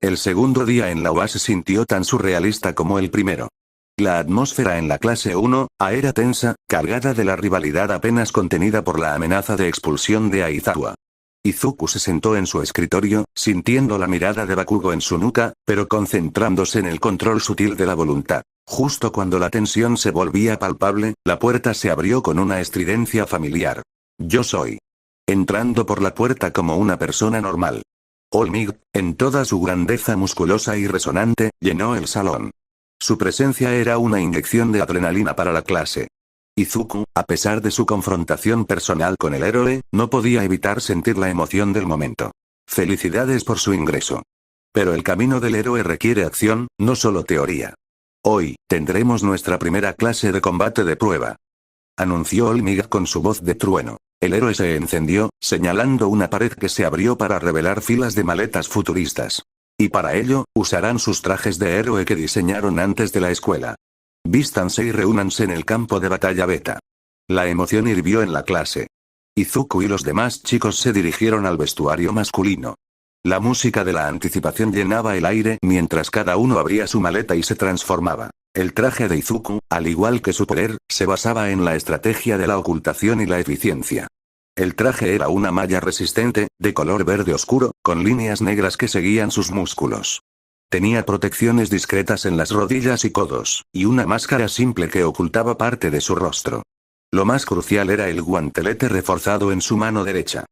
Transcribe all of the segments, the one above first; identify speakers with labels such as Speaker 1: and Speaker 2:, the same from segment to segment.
Speaker 1: El segundo día en la UA se sintió tan surrealista como el primero. La atmósfera en la clase 1A era tensa, cargada de la rivalidad apenas contenida por la amenaza de expulsión de Aizawa. Izuku se sentó en su escritorio, sintiendo la mirada de Bakugo en su nuca, pero concentrándose en el control sutil de la voluntad. Justo cuando la tensión se volvía palpable, la puerta se abrió con una estridencia familiar. Yo soy. Entrando por la puerta como una persona normal. All Might, en toda su grandeza musculosa y resonante, llenó el salón. Su presencia era una inyección de adrenalina para la clase. Izuku, a pesar de su confrontación personal con el héroe, no podía evitar sentir la emoción del momento. Felicidades por su ingreso. Pero el camino del héroe requiere acción, no solo teoría. Hoy, tendremos nuestra primera clase de combate de prueba. Anunció All Might con su voz de trueno. El héroe se encendió, señalando una pared que se abrió para revelar filas de maletas futuristas. Y para ello, usarán sus trajes de héroe que diseñaron antes de la escuela. Vístanse y reúnanse en el campo de batalla beta. La emoción hirvió en la clase. Izuku y los demás chicos se dirigieron al vestuario masculino. La música de la anticipación llenaba el aire mientras cada uno abría su maleta y se transformaba. El traje de Izuku, al igual que su poder, se basaba en la estrategia de la ocultación y la eficiencia. El traje era una malla resistente, de color verde oscuro, con líneas negras que seguían sus músculos. Tenía protecciones discretas en las rodillas y codos, y una máscara simple que ocultaba parte de su rostro. Lo más crucial era el guantelete reforzado en su mano derecha.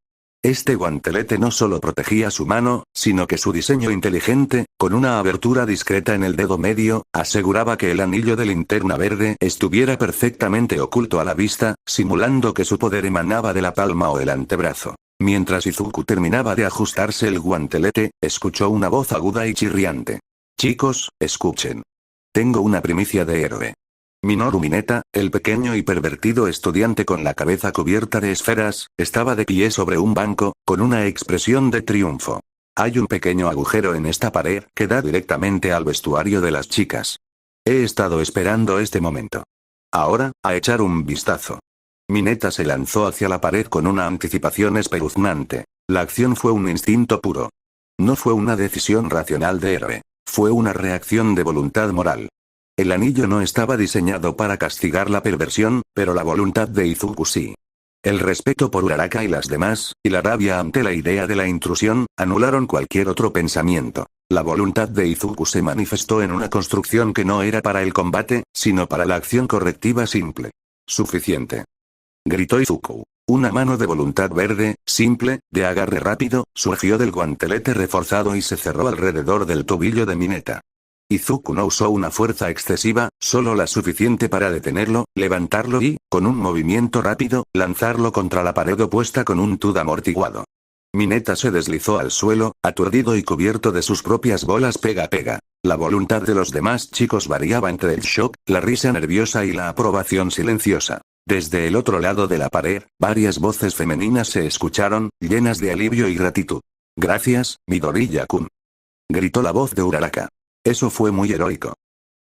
Speaker 1: Este guantelete no solo protegía su mano, sino que su diseño inteligente, con una abertura discreta en el dedo medio, aseguraba que el anillo de linterna verde estuviera perfectamente oculto a la vista, simulando que su poder emanaba de la palma o el antebrazo. Mientras Izuku terminaba de ajustarse el guantelete, escuchó una voz aguda y chirriante. Chicos, escuchen. Tengo una primicia de héroe. Minoru Mineta, el pequeño y pervertido estudiante con la cabeza cubierta de esferas, estaba de pie sobre un banco, con una expresión de triunfo. Hay un pequeño agujero en esta pared que da directamente al vestuario de las chicas. He estado esperando este momento. Ahora, a echar un vistazo. Mineta se lanzó hacia la pared con una anticipación espeluznante. La acción fue un instinto puro. No fue una decisión racional de héroe. Fue una reacción de voluntad moral. El anillo no estaba diseñado para castigar la perversión, pero la voluntad de Izuku sí. El respeto por Uraraka y las demás, y la rabia ante la idea de la intrusión, anularon cualquier otro pensamiento. La voluntad de Izuku se manifestó en una construcción que no era para el combate, sino para la acción correctiva simple. Suficiente. Gritó Izuku. Una mano de voluntad verde, simple, de agarre rápido, surgió del guantelete reforzado y se cerró alrededor del tobillo de Mineta. Izuku no usó una fuerza excesiva, solo la suficiente para detenerlo, levantarlo y, con un movimiento rápido, lanzarlo contra la pared opuesta con un tud amortiguado. Mineta se deslizó al suelo, aturdido y cubierto de sus propias bolas pega-pega. La voluntad de los demás chicos variaba entre el shock, la risa nerviosa y la aprobación silenciosa. Desde el otro lado de la pared, varias voces femeninas se escucharon, llenas de alivio y gratitud. Gracias, Midoriya-kun. Gritó la voz de Uraraka. Eso fue muy heroico.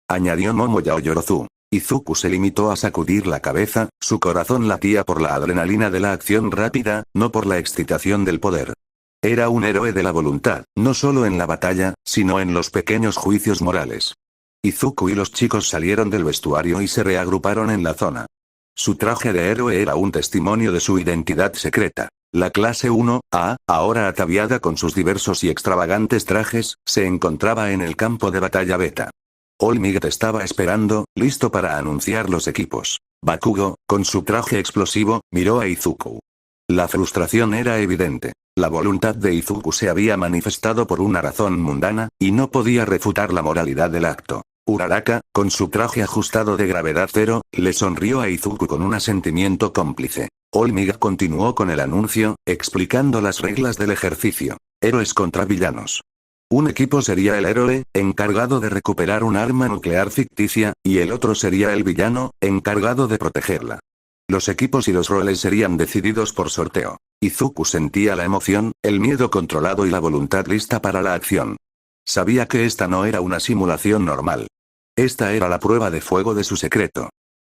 Speaker 1: Añadió Momoya Oyorozu. Izuku se limitó a sacudir la cabeza, su corazón latía por la adrenalina de la acción rápida, no por la excitación del poder. Era un héroe de la voluntad, no solo en la batalla, sino en los pequeños juicios morales. Izuku y los chicos salieron del vestuario y se reagruparon en la zona. Su traje de héroe era un testimonio de su identidad secreta. La clase 1A, ahora ataviada con sus diversos y extravagantes trajes, se encontraba en el campo de batalla beta. All Might estaba esperando, listo para anunciar los equipos. Bakugo, con su traje explosivo, miró a Izuku. La frustración era evidente. La voluntad de Izuku se había manifestado por una razón mundana, y no podía refutar la moralidad del acto. Uraraka, con su traje ajustado de gravedad cero, le sonrió a Izuku con un asentimiento cómplice. All Might continuó con el anuncio, explicando las reglas del ejercicio. Héroes contra villanos. Un equipo sería el héroe, encargado de recuperar un arma nuclear ficticia, y el otro sería el villano, encargado de protegerla. Los equipos y los roles serían decididos por sorteo. Izuku sentía la emoción, el miedo controlado y la voluntad lista para la acción. Sabía que esta no era una simulación normal. Esta era la prueba de fuego de su secreto.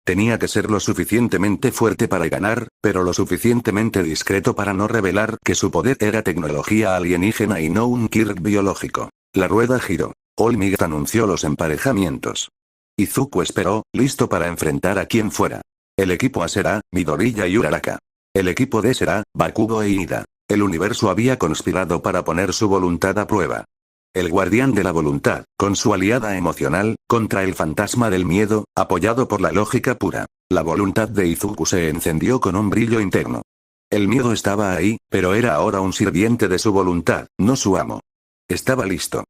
Speaker 1: Tenía que ser lo suficientemente fuerte para ganar, pero lo suficientemente discreto para no revelar que su poder era tecnología alienígena y no un quirk biológico. La rueda giró. All Might anunció los emparejamientos. Izuku esperó, listo para enfrentar a quien fuera. El equipo A será Midoriya y Uraraka. El equipo D será Bakugo e Ida. El universo había conspirado para poner su voluntad a prueba. El guardián de la voluntad, con su aliada emocional, contra el fantasma del miedo, apoyado por la lógica pura. La voluntad de Izuku se encendió con un brillo interno. El miedo estaba ahí, pero era ahora un sirviente de su voluntad, no su amo. Estaba listo.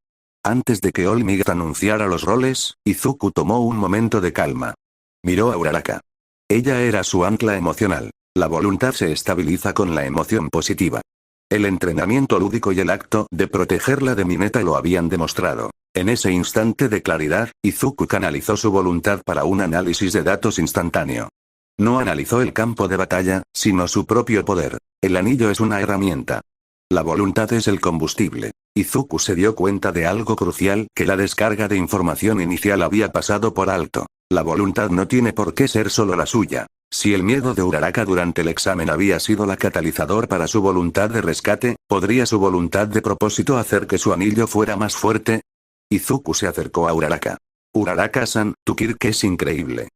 Speaker 1: Antes de que All Might anunciara los roles, Izuku tomó un momento de calma. Miró a Uraraka. Ella era su ancla emocional. La voluntad se estabiliza con la emoción positiva. El entrenamiento lúdico y el acto de protegerla de Mineta lo habían demostrado. En ese instante de claridad, Izuku canalizó su voluntad para un análisis de datos instantáneo. No analizó el campo de batalla, sino su propio poder. El anillo es una herramienta. La voluntad es el combustible. Izuku se dio cuenta de algo crucial, que la descarga de información inicial había pasado por alto. La voluntad no tiene por qué ser solo la suya. Si el miedo de Uraraka durante el examen había sido la catalizador para su voluntad de rescate, ¿podría su voluntad de propósito hacer que su anillo fuera más fuerte? Izuku se acercó a Uraraka. Uraraka-san, tu Kirk es increíble.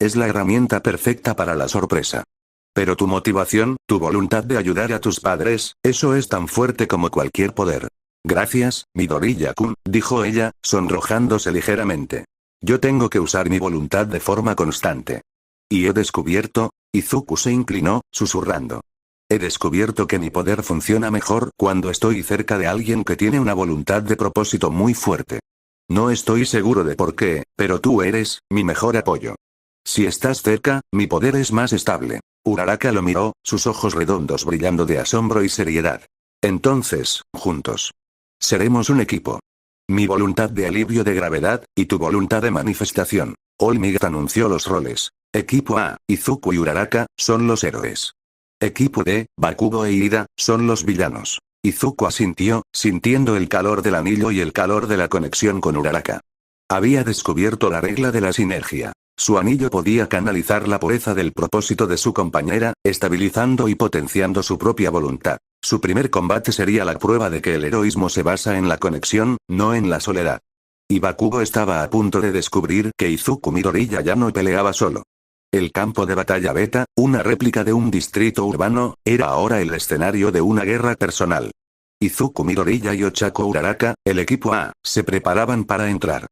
Speaker 1: Es la herramienta perfecta para la sorpresa. Pero tu motivación, tu voluntad de ayudar a tus padres, eso es tan fuerte como cualquier poder. Gracias, Midoriya-kun, dijo ella, sonrojándose ligeramente. Yo tengo que usar mi voluntad de forma constante. Y he descubierto, Izuku se inclinó, susurrando. He descubierto que mi poder funciona mejor cuando estoy cerca de alguien que tiene una voluntad de propósito muy fuerte. No estoy seguro de por qué, pero tú eres mi mejor apoyo. Si estás cerca, mi poder es más estable. Uraraka lo miró, sus ojos redondos brillando de asombro y seriedad. Entonces, juntos. Seremos un equipo. Mi voluntad de alivio de gravedad, y tu voluntad de manifestación. All Might anunció los roles. Equipo A, Izuku y Uraraka, son los héroes. Equipo D, Bakugo e Ida, son los villanos. Izuku asintió, sintiendo el calor del anillo y el calor de la conexión con Uraraka. Había descubierto la regla de la sinergia. Su anillo podía canalizar la pureza del propósito de su compañera, estabilizando y potenciando su propia voluntad. Su primer combate sería la prueba de que el heroísmo se basa en la conexión, no en la soledad. Y Bakugo estaba a punto de descubrir que Izuku Midoriya ya no peleaba solo. El campo de batalla Beta, una réplica de un distrito urbano, era ahora el escenario de una guerra personal. Izuku Midoriya y Ochako Uraraka, el equipo A, se preparaban para entrar.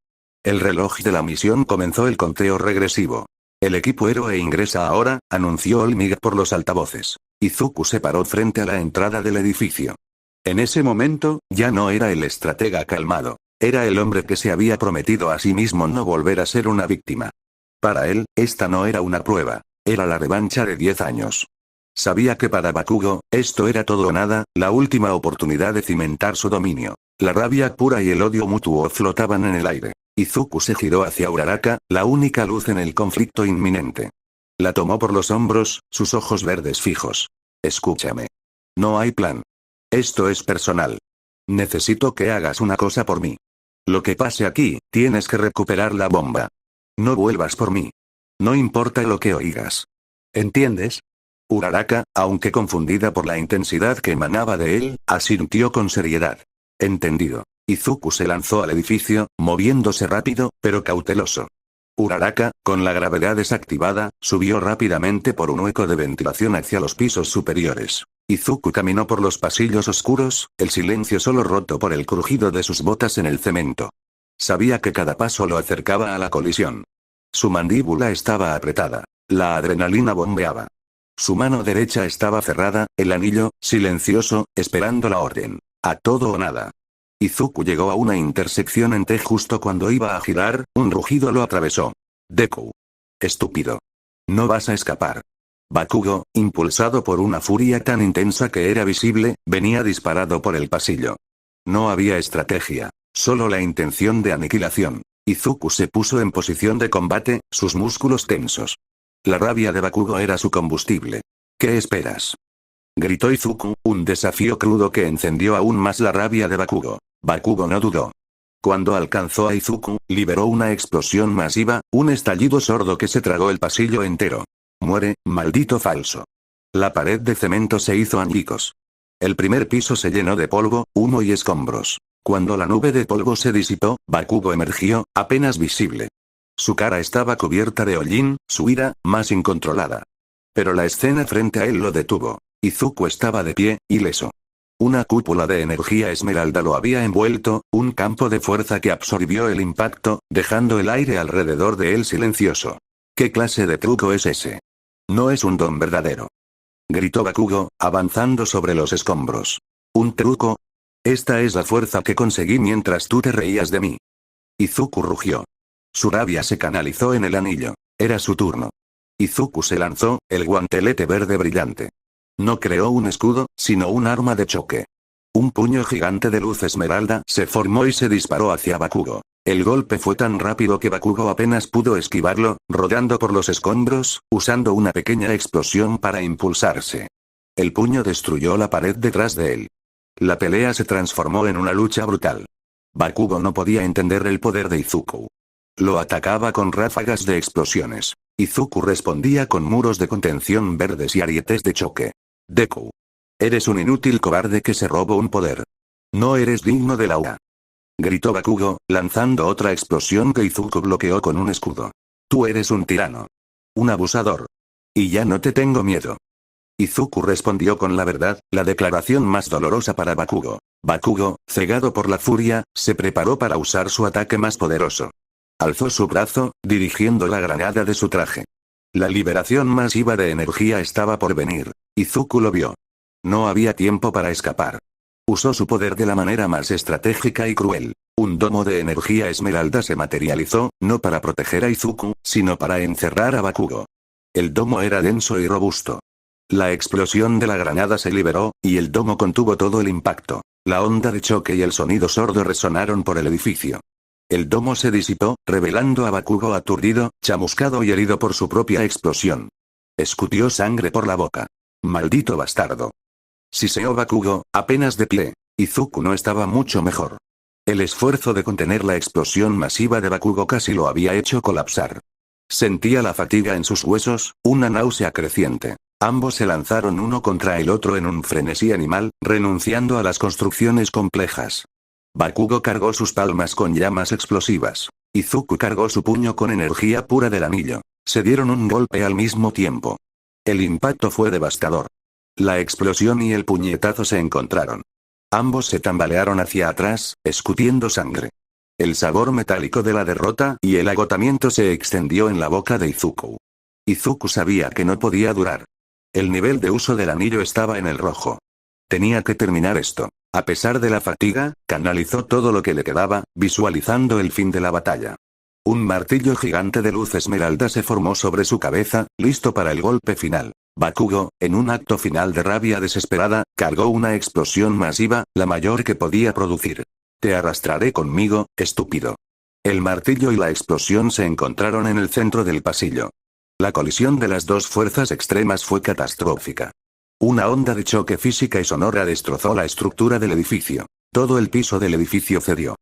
Speaker 1: El reloj de la misión comenzó el conteo regresivo. El equipo héroe ingresa ahora, anunció All Might por los altavoces. Izuku se paró frente a la entrada del edificio. En ese momento, ya no era el estratega calmado. Era el hombre que se había prometido a sí mismo no volver a ser una víctima. Para él, esta no era una prueba. Era la revancha de 10 años. Sabía que para Bakugo, esto era todo o nada, la última oportunidad de cimentar su dominio. La rabia pura y el odio mutuo flotaban en el aire. Izuku se giró hacia Uraraka, la única luz en el conflicto inminente. La tomó por los hombros, sus ojos verdes fijos. Escúchame. No hay plan. Esto es personal. Necesito que hagas una cosa por mí. Lo que pase aquí, tienes que recuperar la bomba. No vuelvas por mí. No importa lo que oigas. ¿Entiendes? Uraraka, aunque confundida por la intensidad que emanaba de él, asintió con seriedad. Entendido. Izuku se lanzó al edificio, moviéndose rápido, pero cauteloso. Uraraka, con la gravedad desactivada, subió rápidamente por un hueco de ventilación hacia los pisos superiores. Izuku caminó por los pasillos oscuros, el silencio solo roto por el crujido de sus botas en el cemento. Sabía que cada paso lo acercaba a la colisión. Su mandíbula estaba apretada. La adrenalina bombeaba. Su mano derecha estaba cerrada, el anillo, silencioso, esperando la orden. A todo o nada. Izuku llegó a una intersección en T justo cuando iba a girar, un rugido lo atravesó. Deku. Estúpido. No vas a escapar. Bakugo, impulsado por una furia tan intensa que era visible, venía disparado por el pasillo. No había estrategia, solo la intención de aniquilación. Izuku se puso en posición de combate, sus músculos tensos. La rabia de Bakugo era su combustible. ¿Qué esperas? Gritó Izuku, un desafío crudo que encendió aún más la rabia de Bakugo. Bakugo no dudó. Cuando alcanzó a Izuku, liberó una explosión masiva, un estallido sordo que se tragó el pasillo entero. Muere, maldito falso. La pared de cemento se hizo añicos. El primer piso se llenó de polvo, humo y escombros. Cuando la nube de polvo se disipó, Bakugo emergió, apenas visible. Su cara estaba cubierta de hollín, su ira, más incontrolada. Pero la escena frente a él lo detuvo. Izuku estaba de pie, ileso. Una cúpula de energía esmeralda lo había envuelto, un campo de fuerza que absorbió el impacto, dejando el aire alrededor de él silencioso. ¿Qué clase de truco es ese? No es un don verdadero. Gritó Bakugo, avanzando sobre los escombros. ¿Un truco? Esta es la fuerza que conseguí mientras tú te reías de mí. Izuku rugió. Su rabia se canalizó en el anillo. Era su turno. Izuku se lanzó, el guantelete verde brillante. No creó un escudo, sino un arma de choque. Un puño gigante de luz esmeralda se formó y se disparó hacia Bakugo. El golpe fue tan rápido que Bakugo apenas pudo esquivarlo, rodando por los escombros, usando una pequeña explosión para impulsarse. El puño destruyó la pared detrás de él. La pelea se transformó en una lucha brutal. Bakugo no podía entender el poder de Izuku. Lo atacaba con ráfagas de explosiones. Izuku respondía con muros de contención verdes y arietes de choque. Deku. Eres un inútil cobarde que se robó un poder. No eres digno de la UA. Gritó Bakugo, lanzando otra explosión que Izuku bloqueó con un escudo. Tú eres un tirano. Un abusador. Y ya no te tengo miedo. Izuku respondió con la verdad, la declaración más dolorosa para Bakugo. Bakugo, cegado por la furia, se preparó para usar su ataque más poderoso. Alzó su brazo, dirigiendo la granada de su traje. La liberación masiva de energía estaba por venir. Izuku lo vio. No había tiempo para escapar. Usó su poder de la manera más estratégica y cruel. Un domo de energía esmeralda se materializó, no para proteger a Izuku, sino para encerrar a Bakugo. El domo era denso y robusto. La explosión de la granada se liberó, y el domo contuvo todo el impacto. La onda de choque y el sonido sordo resonaron por el edificio. El domo se disipó, revelando a Bakugo aturdido, chamuscado y herido por su propia explosión. Escutió sangre por la boca. Maldito bastardo. Siseó Bakugo, apenas de pie. Izuku no estaba mucho mejor. El esfuerzo de contener la explosión masiva de Bakugo casi lo había hecho colapsar. Sentía la fatiga en sus huesos, una náusea creciente. Ambos se lanzaron uno contra el otro en un frenesí animal, renunciando a las construcciones complejas. Bakugo cargó sus palmas con llamas explosivas. Izuku cargó su puño con energía pura del anillo. Se dieron un golpe al mismo tiempo. El impacto fue devastador. La explosión y el puñetazo se encontraron. Ambos se tambalearon hacia atrás, escupiendo sangre. El sabor metálico de la derrota y el agotamiento se extendió en la boca de Izuku. Izuku sabía que no podía durar. El nivel de uso del anillo estaba en el rojo. Tenía que terminar esto. A pesar de la fatiga, canalizó todo lo que le quedaba, visualizando el fin de la batalla. Un martillo gigante de luz esmeralda se formó sobre su cabeza, listo para el golpe final. Bakugo, en un acto final de rabia desesperada, cargó una explosión masiva, la mayor que podía producir. Te arrastraré conmigo, estúpido. El martillo y la explosión se encontraron en el centro del pasillo. La colisión de las dos fuerzas extremas fue catastrófica. Una onda de choque física y sonora destrozó la estructura del edificio. Todo el piso del edificio cedió.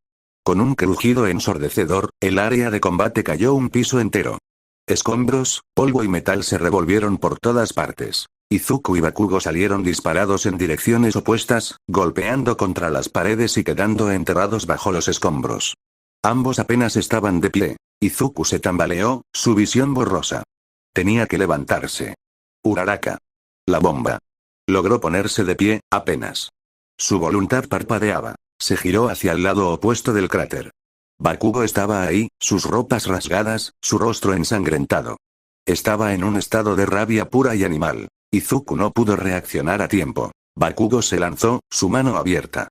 Speaker 1: Con un crujido ensordecedor, el área de combate cayó un piso entero. Escombros, polvo y metal se revolvieron por todas partes. Izuku y Bakugo salieron disparados en direcciones opuestas, golpeando contra las paredes y quedando enterrados bajo los escombros. Ambos apenas estaban de pie. Izuku se tambaleó, su visión borrosa. Tenía que levantarse. Uraraka. La bomba. Logró ponerse de pie, apenas. Su voluntad parpadeaba. Se giró hacia el lado opuesto del cráter. Bakugo estaba ahí, sus ropas rasgadas, su rostro ensangrentado. Estaba en un estado de rabia pura y animal. Izuku no pudo reaccionar a tiempo. Bakugo se lanzó, su mano abierta.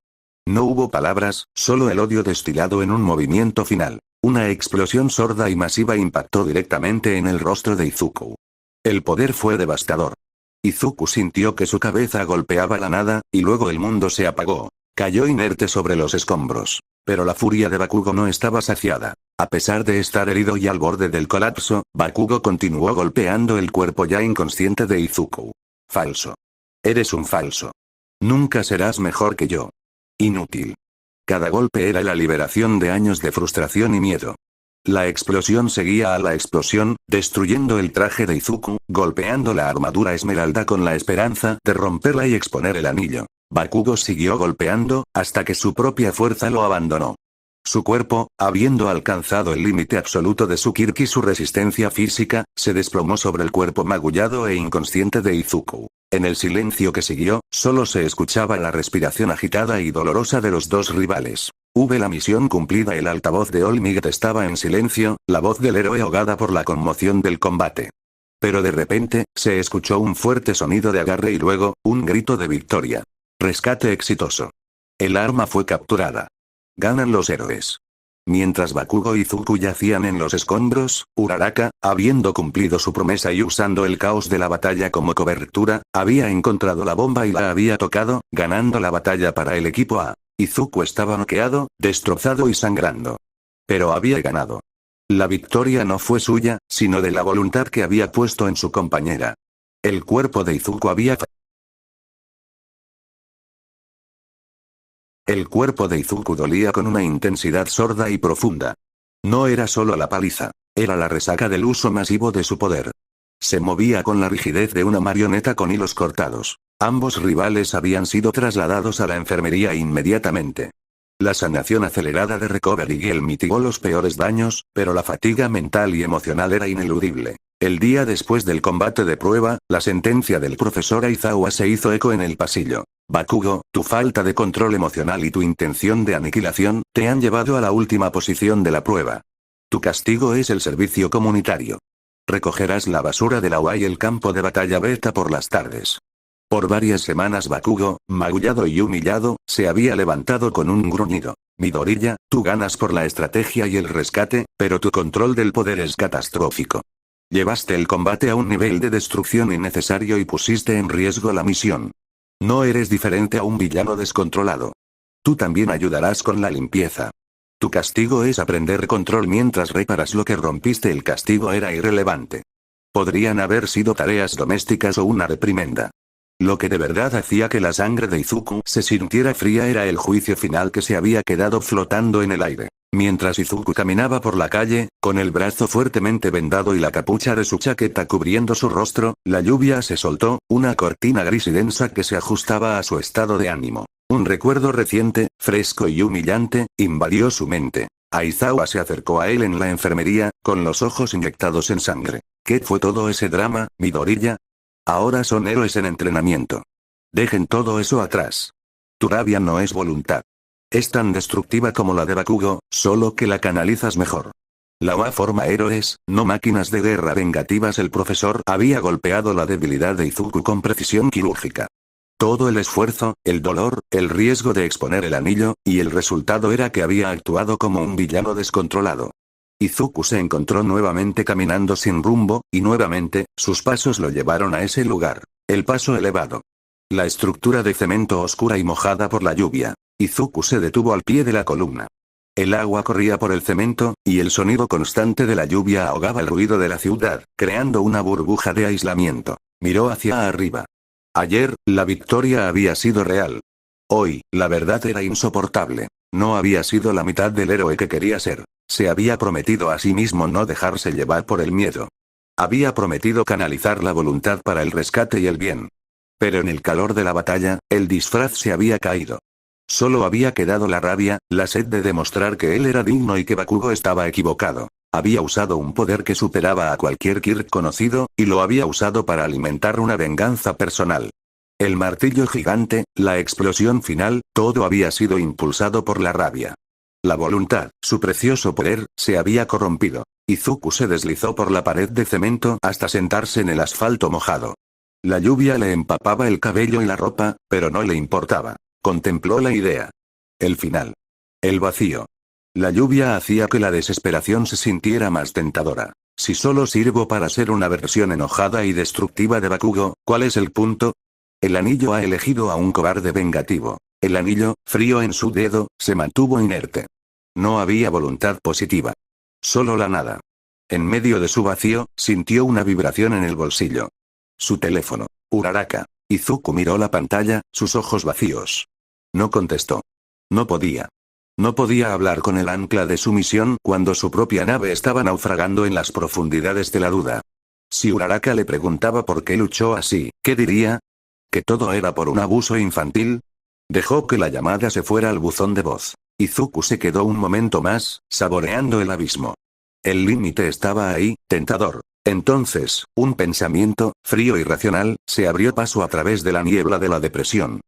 Speaker 1: No hubo palabras, solo el odio destilado en un movimiento final. Una explosión sorda y masiva impactó directamente en el rostro de Izuku. El poder fue devastador. Izuku sintió que su cabeza golpeaba la nada, y luego el mundo se apagó. Cayó inerte sobre los escombros. Pero la furia de Bakugo no estaba saciada. A pesar de estar herido y al borde del colapso, Bakugo continuó golpeando el cuerpo ya inconsciente de Izuku. Falso. Eres un falso. Nunca serás mejor que yo. Inútil. Cada golpe era la liberación de años de frustración y miedo. La explosión seguía a la explosión, destruyendo el traje de Izuku, golpeando la armadura esmeralda con la esperanza de romperla y exponer el anillo. Bakugo siguió golpeando, hasta que su propia fuerza lo abandonó. Su cuerpo, habiendo alcanzado el límite absoluto de su Kirk y su resistencia física, se desplomó sobre el cuerpo magullado e inconsciente de Izuku. En el silencio que siguió, solo se escuchaba la respiración agitada y dolorosa de los dos rivales. La misión cumplida. El altavoz de All Might estaba en silencio, la voz del héroe ahogada por la conmoción del combate. Pero de repente, se escuchó un fuerte sonido de agarre y luego, un grito de victoria. Rescate exitoso. El arma fue capturada. Ganan los héroes. Mientras Bakugo y Izuku yacían en los escombros, Uraraka, habiendo cumplido su promesa y usando el caos de la batalla como cobertura, había encontrado la bomba y la había tocado, ganando la batalla para el equipo A. Izuku estaba noqueado, destrozado y sangrando. Pero había ganado. La victoria no fue suya, sino de la voluntad que había puesto en su compañera. El cuerpo de Izuku había El cuerpo de Izuku dolía con una intensidad sorda y profunda. No era solo la paliza, era la resaca del uso masivo de su poder. Se movía con la rigidez de una marioneta con hilos cortados. Ambos rivales habían sido trasladados a la enfermería inmediatamente. La sanación acelerada de Recovery Gel mitigó los peores daños, pero la fatiga mental y emocional era ineludible. El día después del combate de prueba, la sentencia del profesor Aizawa se hizo eco en el pasillo. Bakugo, tu falta de control emocional y tu intención de aniquilación, te han llevado a la última posición de la prueba. Tu castigo es el servicio comunitario. Recogerás la basura de la UA y el campo de batalla beta por las tardes. Por varias semanas Bakugo, magullado y humillado, se había levantado con un gruñido. Midoriya, tú ganas por la estrategia y el rescate, pero tu control del poder es catastrófico. Llevaste el combate a un nivel de destrucción innecesario y pusiste en riesgo la misión. No eres diferente a un villano descontrolado. Tú también ayudarás con la limpieza. Tu castigo es aprender control mientras reparas lo que rompiste. El castigo era irrelevante. Podrían haber sido tareas domésticas o una reprimenda. Lo que de verdad hacía que la sangre de Izuku se sintiera fría era el juicio final que se había quedado flotando en el aire. Mientras Izuku caminaba por la calle, con el brazo fuertemente vendado y la capucha de su chaqueta cubriendo su rostro, la lluvia se soltó, una cortina gris y densa que se ajustaba a su estado de ánimo. Un recuerdo reciente, fresco y humillante, invadió su mente. Aizawa se acercó a él en la enfermería, con los ojos inyectados en sangre. ¿Qué fue todo ese drama, Midoriya? Ahora son héroes en entrenamiento. Dejen todo eso atrás. Tu rabia no es voluntad. Es tan destructiva como la de Bakugo, solo que la canalizas mejor. La UA forma héroes, no máquinas de guerra vengativas. El profesor había golpeado la debilidad de Izuku con precisión quirúrgica. Todo el esfuerzo, el dolor, el riesgo de exponer el anillo, y el resultado era que había actuado como un villano descontrolado. Izuku se encontró nuevamente caminando sin rumbo, y nuevamente, sus pasos lo llevaron a ese lugar. El paso elevado. La estructura de cemento oscura y mojada por la lluvia. Izuku se detuvo al pie de la columna. El agua corría por el cemento, y el sonido constante de la lluvia ahogaba el ruido de la ciudad, creando una burbuja de aislamiento. Miró hacia arriba. Ayer, la victoria había sido real. Hoy, la verdad era insoportable. No había sido la mitad del héroe que quería ser. Se había prometido a sí mismo no dejarse llevar por el miedo. Había prometido canalizar la voluntad para el rescate y el bien. Pero en el calor de la batalla, el disfraz se había caído. Solo había quedado la rabia, la sed de demostrar que él era digno y que Bakugo estaba equivocado. Había usado un poder que superaba a cualquier Kirk conocido, y lo había usado para alimentar una venganza personal. El martillo gigante, la explosión final, todo había sido impulsado por la rabia. La voluntad, su precioso poder, se había corrompido. Izuku se deslizó por la pared de cemento hasta sentarse en el asfalto mojado. La lluvia le empapaba el cabello y la ropa, pero no le importaba. Contempló la idea. El final. El vacío. La lluvia hacía que la desesperación se sintiera más tentadora. Si solo sirvo para ser una versión enojada y destructiva de Bakugo, ¿cuál es el punto? El anillo ha elegido a un cobarde vengativo. El anillo, frío en su dedo, se mantuvo inerte. No había voluntad positiva. Solo la nada. En medio de su vacío, sintió una vibración en el bolsillo. Su teléfono. Uraraka. Izuku miró la pantalla, sus ojos vacíos. No contestó. No podía. No podía hablar con el ancla de su misión cuando su propia nave estaba naufragando en las profundidades de la duda. Si Uraraka le preguntaba por qué luchó así, ¿qué diría? ¿Que todo era por un abuso infantil? Dejó que la llamada se fuera al buzón de voz. Izuku se quedó un momento más, saboreando el abismo. El límite estaba ahí, tentador. Entonces, un pensamiento, frío y racional, se abrió paso a través de la niebla de la depresión.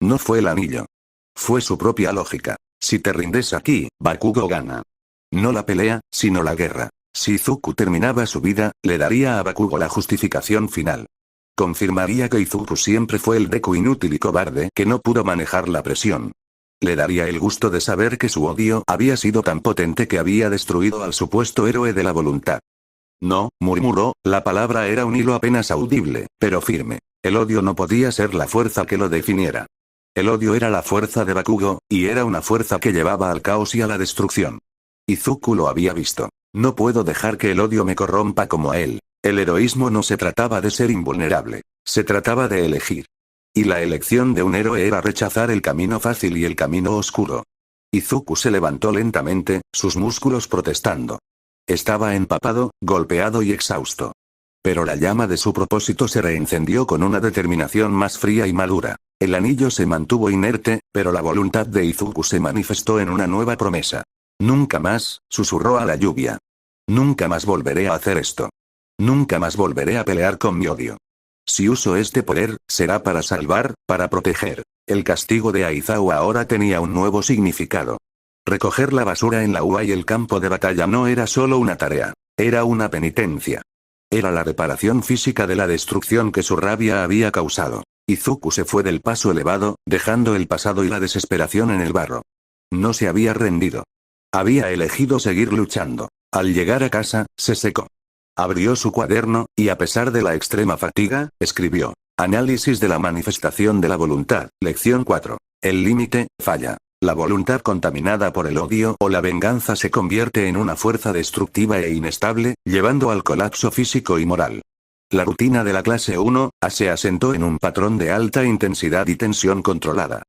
Speaker 1: No fue el anillo. Fue su propia lógica. Si te rindes aquí, Bakugo gana. No la pelea, sino la guerra. Si Izuku terminaba su vida, le daría a Bakugo la justificación final. Confirmaría que Izuku siempre fue el Deku inútil y cobarde que no pudo manejar la presión. Le daría el gusto de saber que su odio había sido tan potente que había destruido al supuesto héroe de la voluntad. No, murmuró, la palabra era un hilo apenas audible, pero firme. El odio no podía ser la fuerza que lo definiera. El odio era la fuerza de Bakugo, y era una fuerza que llevaba al caos y a la destrucción. Izuku lo había visto. No puedo dejar que el odio me corrompa como a él. El heroísmo no se trataba de ser invulnerable. Se trataba de elegir. Y la elección de un héroe era rechazar el camino fácil y el camino oscuro. Izuku se levantó lentamente, sus músculos protestando. Estaba empapado, golpeado y exhausto. Pero la llama de su propósito se reencendió con una determinación más fría y madura. El anillo se mantuvo inerte, pero la voluntad de Izuku se manifestó en una nueva promesa. Nunca más, susurró a la lluvia. Nunca más volveré a hacer esto. Nunca más volveré a pelear con mi odio. Si uso este poder, será para salvar, para proteger. El castigo de Aizawa ahora tenía un nuevo significado. Recoger la basura en la UA y el campo de batalla no era solo una tarea. Era una penitencia. Era la reparación física de la destrucción que su rabia había causado. Izuku se fue del paso elevado, dejando el pasado y la desesperación en el barro. No se había rendido. Había elegido seguir luchando. Al llegar a casa, se secó. Abrió su cuaderno, y a pesar de la extrema fatiga, escribió. Análisis de la manifestación de la voluntad, lección 4. El límite, falla. La voluntad contaminada por el odio o la venganza se convierte en una fuerza destructiva e inestable, llevando al colapso físico y moral. La rutina de la clase 1, se asentó en un patrón de alta intensidad y tensión controlada.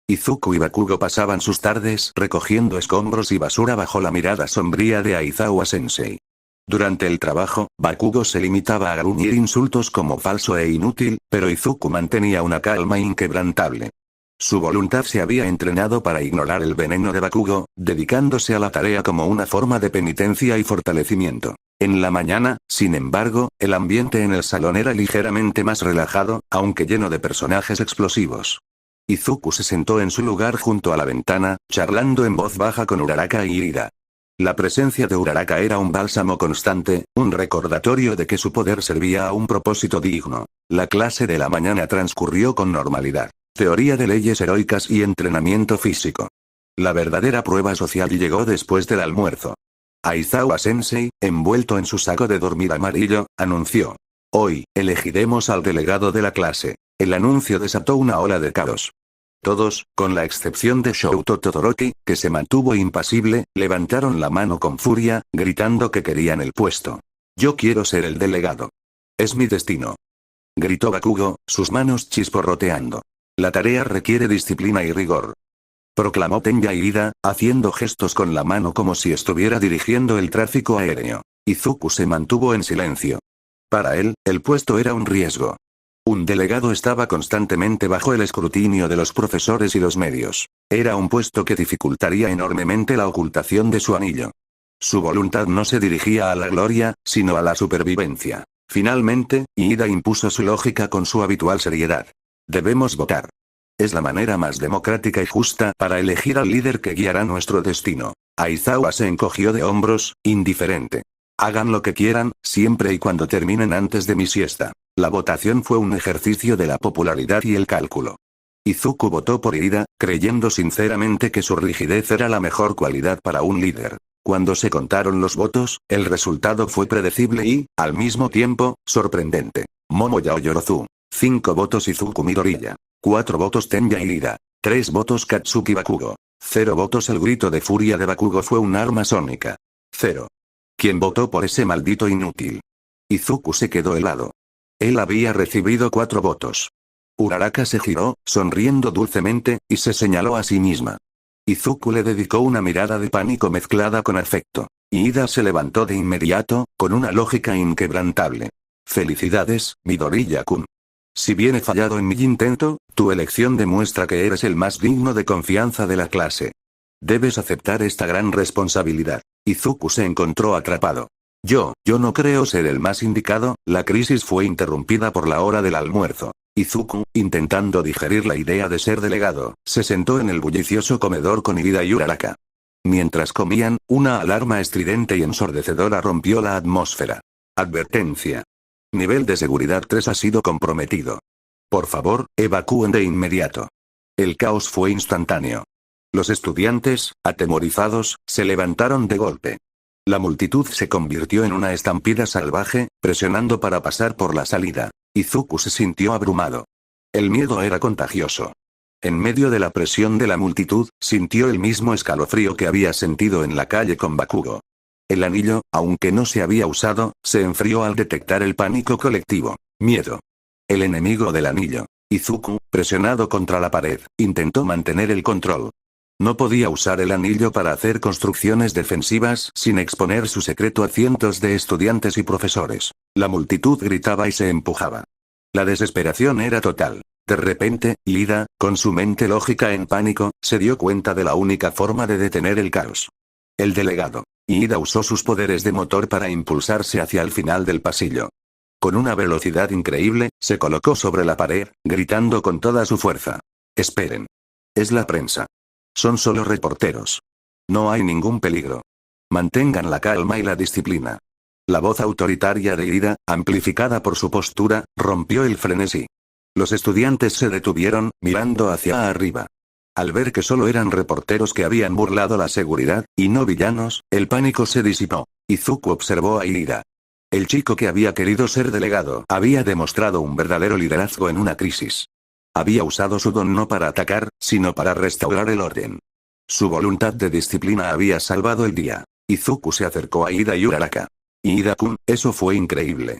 Speaker 1: Izuku y Bakugo pasaban sus tardes recogiendo escombros y basura bajo la mirada sombría de Aizawa Sensei. Durante el trabajo, Bakugo se limitaba a gruñir insultos como falso e inútil, pero Izuku mantenía una calma inquebrantable. Su voluntad se había entrenado para ignorar el veneno de Bakugo, dedicándose a la tarea como una forma de penitencia y fortalecimiento. En la mañana, sin embargo, el ambiente en el salón era ligeramente más relajado, aunque lleno de personajes explosivos. Izuku se sentó en su lugar junto a la ventana, charlando en voz baja con Uraraka y Irida. La presencia de Uraraka era un bálsamo constante, un recordatorio de que su poder servía a un propósito digno. La clase de la mañana transcurrió con normalidad. Teoría de leyes heroicas y entrenamiento físico. La verdadera prueba social llegó después del almuerzo. Aizawa Sensei, envuelto en su saco de dormir amarillo, anunció. Hoy, elegiremos al delegado de la clase. El anuncio desató una ola de caos. Todos, con la excepción de Shouto Todoroki, que se mantuvo impasible, levantaron la mano con furia, gritando que querían el puesto. Yo quiero ser el delegado. Es mi destino. Gritó Bakugo, sus manos chisporroteando. La tarea requiere disciplina y rigor. Proclamó Tenya Irida, haciendo gestos con la mano como si estuviera dirigiendo el tráfico aéreo. Izuku se mantuvo en silencio. Para él, el puesto era un riesgo. Un delegado estaba constantemente bajo el escrutinio de los profesores y los medios. Era un puesto que dificultaría enormemente la ocultación de su anillo. Su voluntad no se dirigía a la gloria, sino a la supervivencia. Finalmente, Iida impuso su lógica con su habitual seriedad. Debemos votar. Es la manera más democrática y justa para elegir al líder que guiará nuestro destino. Aizawa se encogió de hombros, indiferente. Hagan lo que quieran, siempre y cuando terminen antes de mi siesta. La votación fue un ejercicio de la popularidad y el cálculo. Izuku votó por Iida, creyendo sinceramente que su rigidez era la mejor cualidad para un líder. Cuando se contaron los votos, el resultado fue predecible y, al mismo tiempo, sorprendente. Momoya Oyorozu. 5 votos Izuku Midoriya. 4 votos Tenya Irida. 3 votos Katsuki Bakugo. 0 votos. El grito de furia de Bakugo fue un arma sónica. 0. ¿Quién votó por ese maldito inútil? Izuku se quedó helado. Él había recibido 4 votos. Uraraka se giró, sonriendo dulcemente, y se señaló a sí misma. Izuku le dedicó una mirada de pánico mezclada con afecto. Ida se levantó de inmediato, con una lógica inquebrantable. Felicidades, Midoriya-kun. Si bien he fallado en mi intento, tu elección demuestra que eres el más digno de confianza de la clase. Debes aceptar esta gran responsabilidad. Izuku se encontró atrapado. Yo no creo ser el más indicado. La crisis fue interrumpida por la hora del almuerzo. Izuku, intentando digerir la idea de ser delegado, se sentó en el bullicioso comedor con Ida y Uraraka. Mientras comían, una alarma estridente y ensordecedora rompió la atmósfera. Advertencia. Nivel de seguridad 3 ha sido comprometido. Por favor, evacúen de inmediato. El caos fue instantáneo. Los estudiantes, atemorizados, se levantaron de golpe. La multitud se convirtió en una estampida salvaje, presionando para pasar por la salida. Izuku se sintió abrumado. El miedo era contagioso. En medio de la presión de la multitud, sintió el mismo escalofrío que había sentido en la calle con Bakugo. El anillo, aunque no se había usado, se enfrió al detectar el pánico colectivo. Miedo. El enemigo del anillo. Izuku, presionado contra la pared, intentó mantener el control. No podía usar el anillo para hacer construcciones defensivas sin exponer su secreto a cientos de estudiantes y profesores. La multitud gritaba y se empujaba. La desesperación era total. De repente, Ida, con su mente lógica en pánico, se dio cuenta de la única forma de detener el caos. El delegado. Ida usó sus poderes de motor para impulsarse hacia el final del pasillo. Con una velocidad increíble, se colocó sobre la pared, gritando con toda su fuerza. Esperen. Es la prensa. Son solo reporteros. No hay ningún peligro. Mantengan la calma y la disciplina. La voz autoritaria de Ida, amplificada por su postura, rompió el frenesí. Los estudiantes se detuvieron, mirando hacia arriba. Al ver que solo eran reporteros que habían burlado la seguridad, y no villanos, el pánico se disipó. Izuku observó a Ida. El chico que había querido ser delegado había demostrado un verdadero liderazgo en una crisis. Había usado su don no para atacar, sino para restaurar el orden. Su voluntad de disciplina había salvado el día. Izuku se acercó a Ida y Uraraka. Ida-kun, eso fue increíble.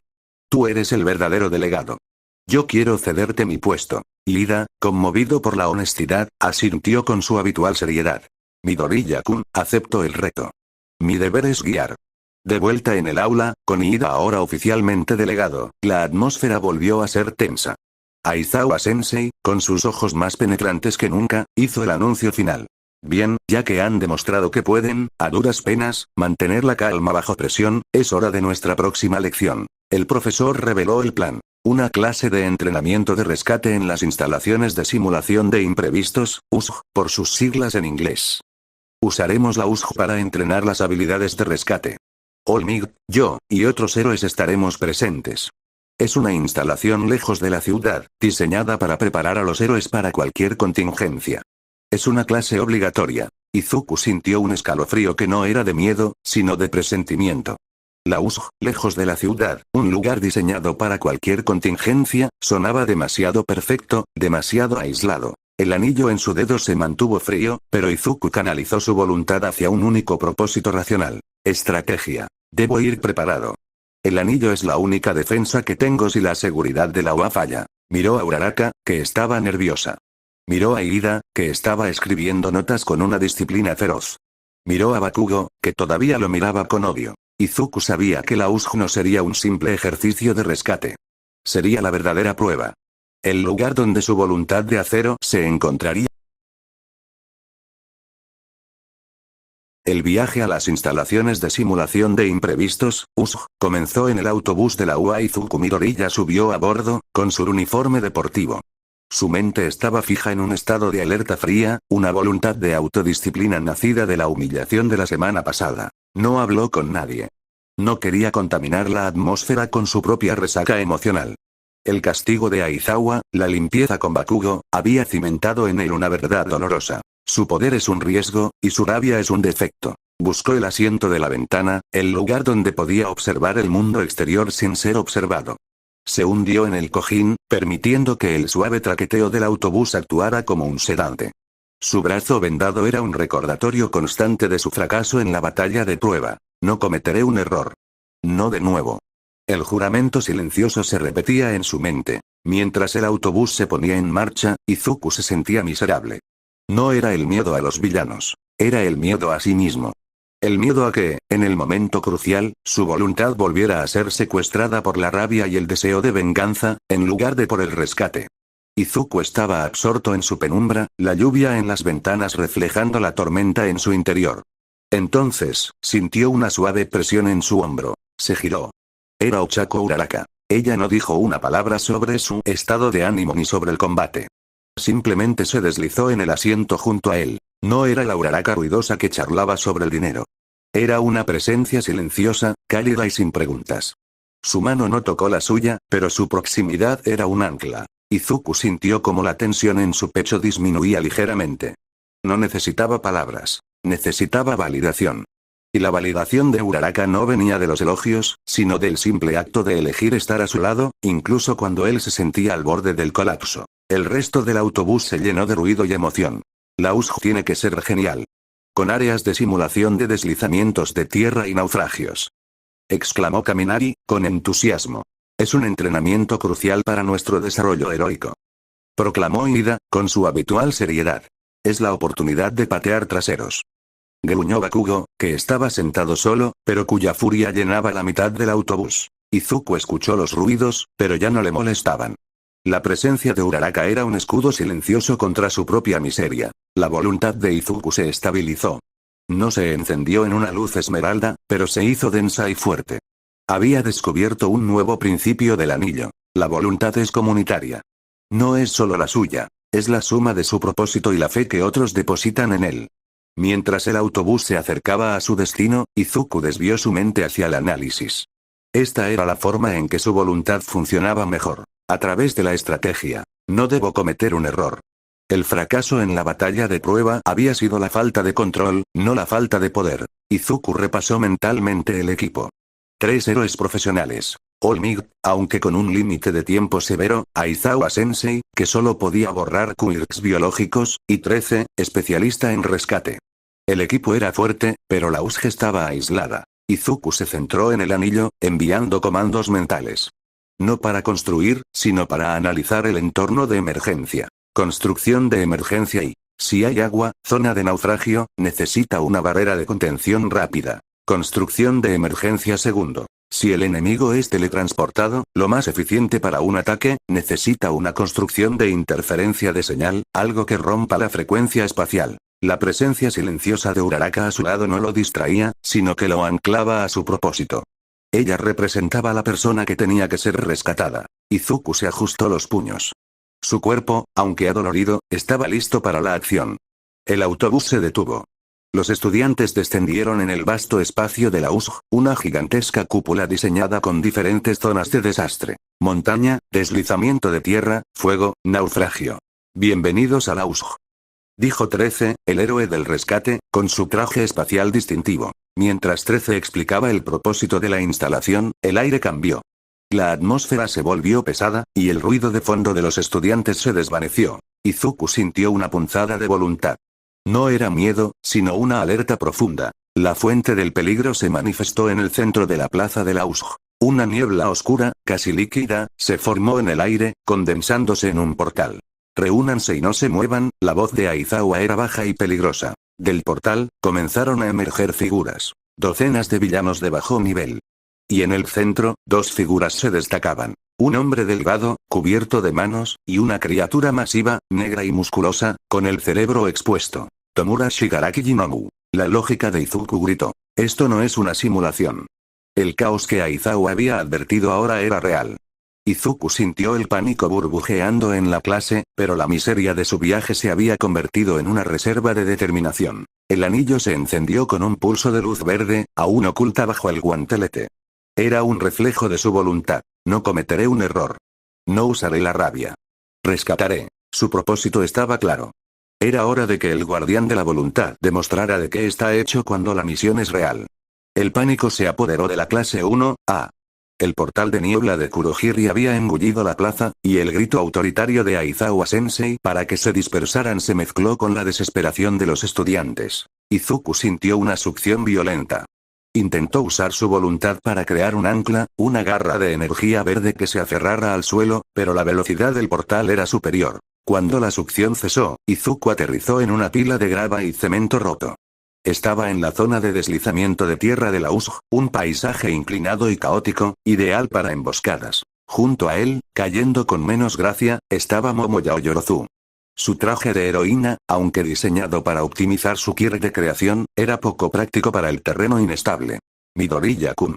Speaker 1: Tú eres el verdadero delegado. Yo quiero cederte mi puesto. Ida, conmovido por la honestidad, asintió con su habitual seriedad. Midoriya-kun, acepto el reto. Mi deber es guiar. De vuelta en el aula, con Ida ahora oficialmente delegado, la atmósfera volvió a ser tensa. Aizawa-sensei, con sus ojos más penetrantes que nunca, hizo el anuncio final. Bien, ya que han demostrado que pueden, a duras penas, mantener la calma bajo presión, es hora de nuestra próxima lección. El profesor reveló el plan. Una clase de entrenamiento de rescate en las instalaciones de simulación de imprevistos, USG, por sus siglas en inglés. Usaremos la USG para entrenar las habilidades de rescate. Olmig, yo, y otros héroes estaremos presentes. Es una instalación lejos de la ciudad, diseñada para preparar a los héroes para cualquier contingencia. Es una clase obligatoria. Izuku sintió un escalofrío que no era de miedo, sino de presentimiento. La USG, lejos de la ciudad, un lugar diseñado para cualquier contingencia, sonaba demasiado perfecto, demasiado aislado. El anillo en su dedo se mantuvo frío, pero Izuku canalizó su voluntad hacia un único propósito racional. Estrategia. Debo ir preparado. El anillo es la única defensa que tengo si la seguridad de la UA falla. Miró a Uraraka, que estaba nerviosa. Miró a Ida, que estaba escribiendo notas con una disciplina feroz. Miró a Bakugo, que todavía lo miraba con odio. Izuku sabía que la USG no sería un simple ejercicio de rescate. Sería la verdadera prueba. El lugar donde su voluntad de acero se encontraría. El viaje a las instalaciones de simulación de imprevistos, USG, comenzó en el autobús de la UA. Izuku Midoriya subió a bordo, con su uniforme deportivo. Su mente estaba fija en un estado de alerta fría, una voluntad de autodisciplina nacida de la humillación de la semana pasada. No habló con nadie. No quería contaminar la atmósfera con su propia resaca emocional. El castigo de Aizawa, la limpieza con Bakugo, había cimentado en él una verdad dolorosa. Su poder es un riesgo, y su rabia es un defecto. Buscó el asiento de la ventana, el lugar donde podía observar el mundo exterior sin ser observado. Se hundió en el cojín, permitiendo que el suave traqueteo del autobús actuara como un sedante. Su brazo vendado era un recordatorio constante de su fracaso en la batalla de prueba. No cometeré un error. No de nuevo. El juramento silencioso se repetía en su mente. Mientras el autobús se ponía en marcha, Izuku se sentía miserable. No era el miedo a los villanos. Era el miedo a sí mismo. El miedo a que, en el momento crucial, su voluntad volviera a ser secuestrada por la rabia y el deseo de venganza, en lugar de por el rescate. Izuku estaba absorto en su penumbra, la lluvia en las ventanas reflejando la tormenta en su interior. Entonces, sintió una suave presión en su hombro. Se giró. Era Ochako Uraraka. Ella no dijo una palabra sobre su estado de ánimo ni sobre el combate. Simplemente se deslizó en el asiento junto a él. No era la Uraraka ruidosa que charlaba sobre el dinero. Era una presencia silenciosa, cálida y sin preguntas. Su mano no tocó la suya, pero su proximidad era un ancla. Izuku sintió como la tensión en su pecho disminuía ligeramente. No necesitaba palabras. Necesitaba validación. Y la validación de Uraraka no venía de los elogios, sino del simple acto de elegir estar a su lado, incluso cuando él se sentía al borde del colapso. El resto del autobús se llenó de ruido y emoción. La USJ tiene que ser genial. Con áreas de simulación de deslizamientos de tierra y naufragios. Exclamó Kaminari, con entusiasmo. Es un entrenamiento crucial para nuestro desarrollo heroico. Proclamó Ida, con su habitual seriedad. Es la oportunidad de patear traseros. Gruñó Bakugo, que estaba sentado solo, pero cuya furia llenaba la mitad del autobús. Izuku escuchó los ruidos, pero ya no le molestaban. La presencia de Uraraka era un escudo silencioso contra su propia miseria. La voluntad de Izuku se estabilizó. No se encendió en una luz esmeralda, pero se hizo densa y fuerte. Había descubierto un nuevo principio del anillo. La voluntad es comunitaria. No es solo la suya, es la suma de su propósito y la fe que otros depositan en él. Mientras el autobús se acercaba a su destino, Izuku desvió su mente hacia el análisis. Esta era la forma en que su voluntad funcionaba mejor. A través de la estrategia. No debo cometer un error. El fracaso en la batalla de prueba había sido la falta de control, no la falta de poder. Izuku repasó mentalmente el equipo. 3 héroes profesionales. All Might, aunque con un límite de tiempo severo, Aizawa Sensei, que solo podía borrar quirks biológicos, y 13, especialista en rescate. El equipo era fuerte, pero la USG estaba aislada. Izuku se centró en el anillo, enviando comandos mentales. No para construir, sino para analizar el entorno de emergencia. Construcción de emergencia y, si hay agua, zona de naufragio, necesita una barrera de contención rápida. Construcción de emergencia segundo. Si el enemigo es teletransportado, lo más eficiente para un ataque, necesita una construcción de interferencia de señal, algo que rompa la frecuencia espacial. La presencia silenciosa de Uraraka a su lado no lo distraía, sino que lo anclaba a su propósito. Ella representaba a la persona que tenía que ser rescatada. Izuku se ajustó los puños. Su cuerpo, aunque adolorido, estaba listo para la acción. El autobús se detuvo. Los estudiantes descendieron en el vasto espacio de la USG, una gigantesca cúpula diseñada con diferentes zonas de desastre. Montaña, deslizamiento de tierra, fuego, naufragio. Bienvenidos a la USG. Dijo 13, el héroe del rescate, con su traje espacial distintivo. Mientras 13 explicaba el propósito de la instalación, el aire cambió. La atmósfera se volvió pesada, y el ruido de fondo de los estudiantes se desvaneció. Izuku sintió una punzada de voluntad. No era miedo, sino una alerta profunda. La fuente del peligro se manifestó en el centro de la plaza de la USG. Una niebla oscura, casi líquida, se formó en el aire, condensándose en un portal. Reúnanse y no se muevan, la voz de Aizawa era baja y peligrosa. Del portal, comenzaron a emerger figuras. Docenas de villanos de bajo nivel. Y en el centro, 2 figuras se destacaban. Un hombre delgado, cubierto de manos, y una criatura masiva, negra y musculosa, con el cerebro expuesto. Tomura Shigaraki Jinomu. La lógica de Izuku gritó. Esto no es una simulación. El caos que Aizawa había advertido ahora era real. Izuku sintió el pánico burbujeando en la clase, pero la miseria de su viaje se había convertido en una reserva de determinación. El anillo se encendió con un pulso de luz verde, aún oculta bajo el guantelete. Era un reflejo de su voluntad. No cometeré un error. No usaré la rabia. Rescataré. Su propósito estaba claro. Era hora de que el guardián de la voluntad demostrara de qué está hecho cuando la misión es real. El pánico se apoderó de la clase 1A. El portal de niebla de Kurohiri había engullido la plaza, y el grito autoritario de Aizawa Sensei para que se dispersaran se mezcló con la desesperación de los estudiantes. Izuku sintió una succión violenta. Intentó usar su voluntad para crear un ancla, una garra de energía verde que se aferrara al suelo, pero la velocidad del portal era superior. Cuando la succión cesó, Izuku aterrizó en una pila de grava y cemento roto. Estaba en la zona de deslizamiento de tierra de la USG, un paisaje inclinado y caótico, ideal para emboscadas. Junto a él, cayendo con menos gracia, estaba Momo Yaoyorozu. Su traje de heroína, aunque diseñado para optimizar su ki de creación, era poco práctico para el terreno inestable. Midoriya-kun,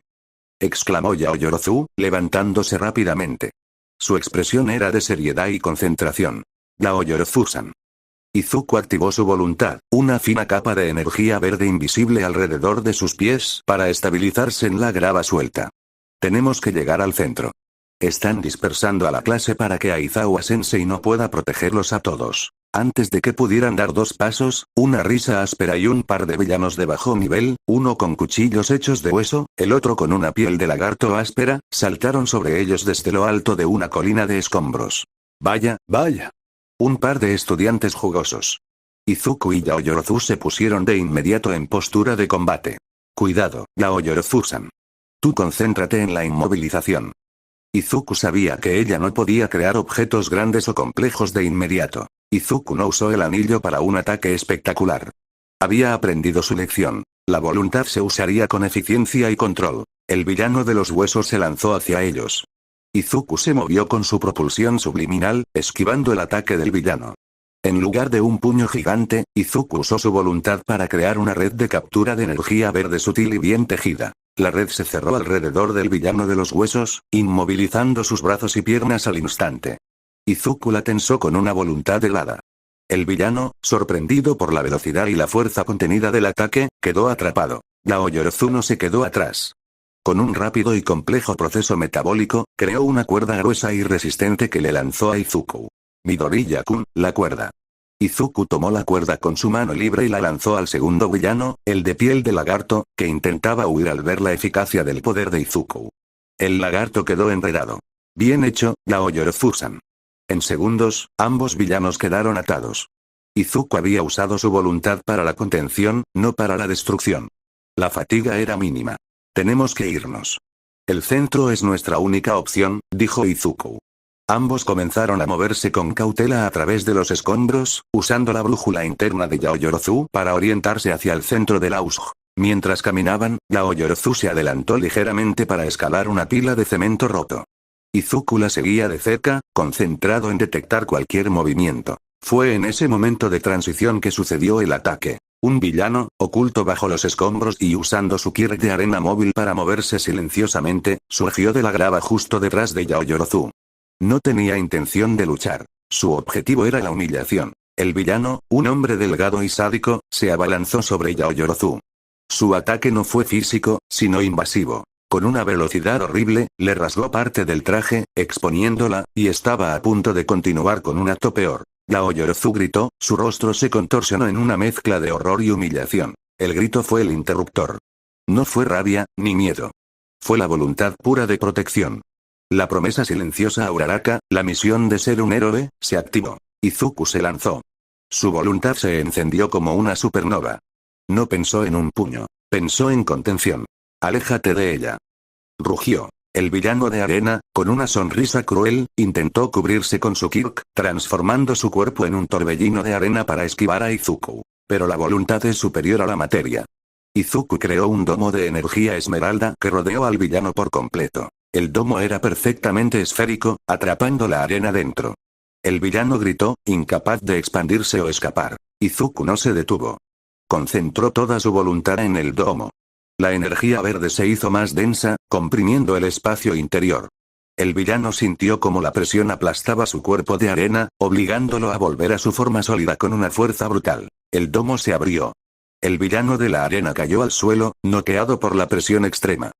Speaker 1: exclamó Yaoyorozu, levantándose rápidamente. Su expresión era de seriedad y concentración. Yaoyorozu-san. Izuku activó su voluntad, una fina capa de energía verde invisible alrededor de sus pies para estabilizarse en la grava suelta. Tenemos que llegar al centro. Están dispersando a la clase para que Aizawa Sensei no pueda protegerlos a todos. Antes de que pudieran dar 2 pasos, una risa áspera y un par de villanos de bajo nivel, uno con cuchillos hechos de hueso, el otro con una piel de lagarto áspera, saltaron sobre ellos desde lo alto de una colina de escombros. Vaya, vaya. Un par de estudiantes jugosos. Izuku y Yaoyorozu se pusieron de inmediato en postura de combate. Cuidado, Yaoyorozu-san. Tú concéntrate en la inmovilización. Izuku sabía que ella no podía crear objetos grandes o complejos de inmediato. Izuku no usó el anillo para un ataque espectacular. Había aprendido su lección. La voluntad se usaría con eficiencia y control. El villano de los huesos se lanzó hacia ellos. Izuku se movió con su propulsión subliminal, esquivando el ataque del villano. En lugar de un puño gigante, Izuku usó su voluntad para crear una red de captura de energía verde sutil y bien tejida. La red se cerró alrededor del villano de los huesos, inmovilizando sus brazos y piernas al instante. Izuku la tensó con una voluntad helada. El villano, sorprendido por la velocidad y la fuerza contenida del ataque, quedó atrapado. Yaoyorozu no se quedó atrás. Con un rápido y complejo proceso metabólico, creó una cuerda gruesa y resistente que le lanzó a Izuku. Midoriya-kun, la cuerda. Izuku tomó la cuerda con su mano libre y la lanzó al segundo villano, el de piel de lagarto, que intentaba huir al ver la eficacia del poder de Izuku. El lagarto quedó enredado. Bien hecho, Yaoyorozu-san. En segundos, ambos villanos quedaron atados. Izuku había usado su voluntad para la contención, no para la destrucción. La fatiga era mínima. Tenemos que irnos. El centro es nuestra única opción, dijo Izuku. Ambos comenzaron a moverse con cautela a través de los escombros, usando la brújula interna de Yaoyorozu para orientarse hacia el centro de la USG. Mientras caminaban, Yaoyorozu se adelantó ligeramente para escalar una pila de cemento roto. Izuku la seguía de cerca, concentrado en detectar cualquier movimiento. Fue en ese momento de transición que sucedió el ataque. Un villano, oculto bajo los escombros y usando su ki de arena móvil para moverse silenciosamente, surgió de la grava justo detrás de Yaoyorozu. No tenía intención de luchar. Su objetivo era la humillación. El villano, un hombre delgado y sádico, se abalanzó sobre Yaoyorozu. Su ataque no fue físico, sino invasivo. Con una velocidad horrible, le rasgó parte del traje, exponiéndola, y estaba a punto de continuar con un acto peor. Yaoyorozu gritó, su rostro se contorsionó en una mezcla de horror y humillación. El grito fue el interruptor. No fue rabia, ni miedo. Fue la voluntad pura de protección. La promesa silenciosa a Uraraka, la misión de ser un héroe, se activó. Izuku se lanzó. Su voluntad se encendió como una supernova. No pensó en un puño. Pensó en contención. Aléjate de ella. Rugió. El villano de arena, con una sonrisa cruel, intentó cubrirse con su kirk, transformando su cuerpo en un torbellino de arena para esquivar a Izuku. Pero la voluntad es superior a la materia. Izuku creó un domo de energía esmeralda que rodeó al villano por completo. El domo era perfectamente esférico, atrapando la arena dentro. El villano gritó, incapaz de expandirse o escapar. Izuku no se detuvo. Concentró toda su voluntad en el domo. La energía verde se hizo más densa, comprimiendo el espacio interior. El villano sintió como la presión aplastaba su cuerpo de arena, obligándolo a volver a su forma sólida con una fuerza brutal. El domo se abrió. El villano de la arena cayó al suelo, noqueado por la presión extrema.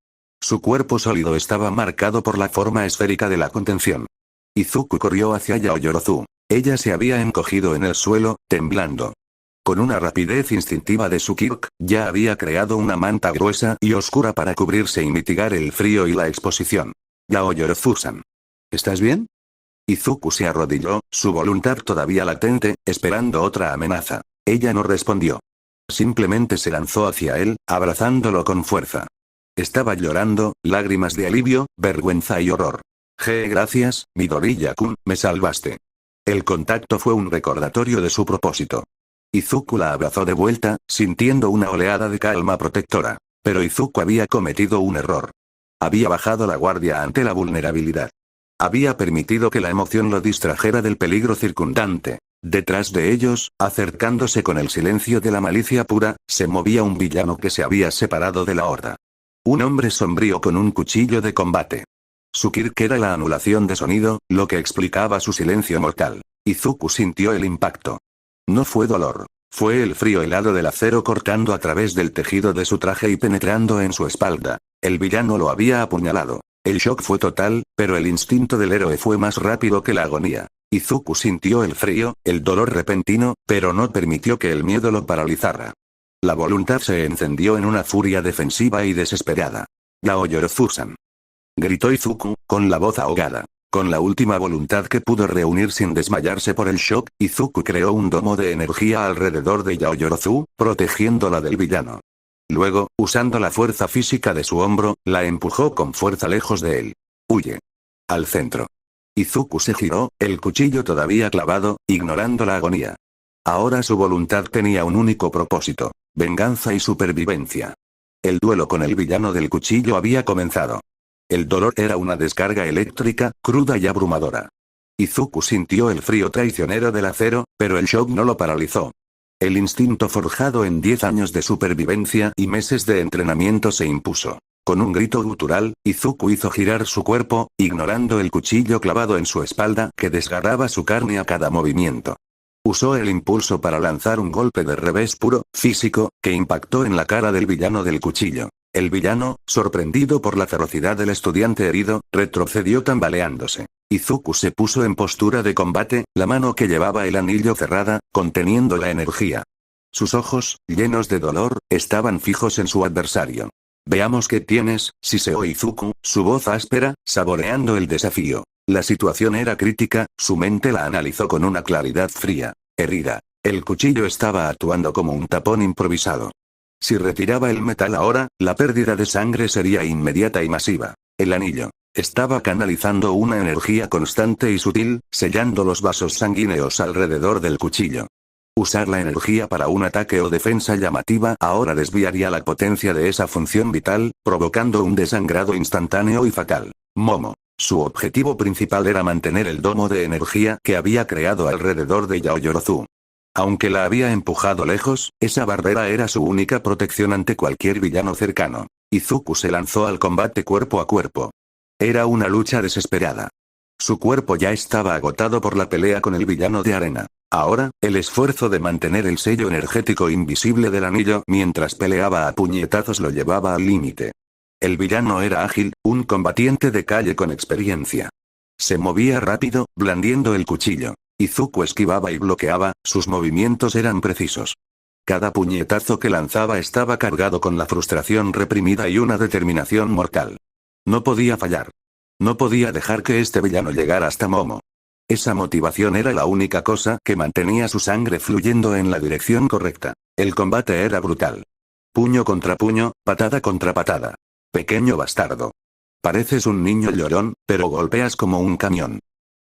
Speaker 1: Su cuerpo sólido estaba marcado por la forma esférica de la contención. Izuku corrió hacia Yaoyorozu. Ella se había encogido en el suelo, temblando. Con una rapidez instintiva de su kirk, ya había creado una manta gruesa y oscura para cubrirse y mitigar el frío y la exposición. Yaoyorozu-san. ¿Estás bien? Izuku se arrodilló, su voluntad todavía latente, esperando otra amenaza. Ella no respondió. Simplemente se lanzó hacia él, abrazándolo con fuerza. Estaba llorando, lágrimas de alivio, vergüenza y horror. Gracias, Midoriya-kun, me salvaste. El contacto fue un recordatorio de su propósito. Izuku la abrazó de vuelta, sintiendo una oleada de calma protectora. Pero Izuku había cometido un error. Había bajado la guardia ante la vulnerabilidad. Había permitido que la emoción lo distrajera del peligro circundante. Detrás de ellos, acercándose con el silencio de la malicia pura, se movía un villano que se había separado de la horda. Un hombre sombrío con un cuchillo de combate. Su quirk era la anulación de sonido, lo que explicaba su silencio mortal. Izuku sintió el impacto. No fue dolor. Fue el frío helado del acero cortando a través del tejido de su traje y penetrando en su espalda. El villano lo había apuñalado. El shock fue total, pero el instinto del héroe fue más rápido que la agonía. Izuku sintió el frío, el dolor repentino, pero no permitió que el miedo lo paralizara. La voluntad se encendió en una furia defensiva y desesperada. Yaoyorozu-san. Gritó Izuku, con la voz ahogada. Con la última voluntad que pudo reunir sin desmayarse por el shock, Izuku creó un domo de energía alrededor de Yaoyorozu, protegiéndola del villano. Luego, usando la fuerza física de su hombro, la empujó con fuerza lejos de él. Huye. Al centro. Izuku se giró, el cuchillo todavía clavado, ignorando la agonía. Ahora su voluntad tenía un único propósito: venganza y supervivencia. El duelo con el villano del cuchillo había comenzado. El dolor era una descarga eléctrica, cruda y abrumadora. Izuku sintió el frío traicionero del acero, pero el shock no lo paralizó. El instinto forjado en 10 años de supervivencia y meses de entrenamiento se impuso. Con un grito gutural, Izuku hizo girar su cuerpo, ignorando el cuchillo clavado en su espalda que desgarraba su carne a cada movimiento. Usó el impulso para lanzar un golpe de revés puro, físico, que impactó en la cara del villano del cuchillo. El villano, sorprendido por la ferocidad del estudiante herido, retrocedió tambaleándose. Izuku se puso en postura de combate, la mano que llevaba el anillo cerrada, conteniendo la energía. Sus ojos, llenos de dolor, estaban fijos en su adversario. Veamos qué tienes, siseó Izuku, su voz áspera, saboreando el desafío. La situación era crítica, su mente la analizó con una claridad fría. Herida. El cuchillo estaba actuando como un tapón improvisado. Si retiraba el metal ahora, la pérdida de sangre sería inmediata y masiva. El anillo. Estaba canalizando una energía constante y sutil, sellando los vasos sanguíneos alrededor del cuchillo. Usar la energía para un ataque o defensa llamativa ahora desviaría la potencia de esa función vital, provocando un desangrado instantáneo y fatal. Momo. Su objetivo principal era mantener el domo de energía que había creado alrededor de Yaoyorozu. Aunque la había empujado lejos, esa barrera era su única protección ante cualquier villano cercano. Izuku se lanzó al combate cuerpo a cuerpo. Era una lucha desesperada. Su cuerpo ya estaba agotado por la pelea con el villano de arena. Ahora, el esfuerzo de mantener el sello energético invisible del anillo mientras peleaba a puñetazos lo llevaba al límite. El villano era ágil, un combatiente de calle con experiencia. Se movía rápido, blandiendo el cuchillo. Izuku esquivaba y bloqueaba, sus movimientos eran precisos. Cada puñetazo que lanzaba estaba cargado con la frustración reprimida y una determinación mortal. No podía fallar. No podía dejar que este villano llegara hasta Momo. Esa motivación era la única cosa que mantenía su sangre fluyendo en la dirección correcta. El combate era brutal. Puño contra puño, patada contra patada. Pequeño bastardo. Pareces un niño llorón, pero golpeas como un camión.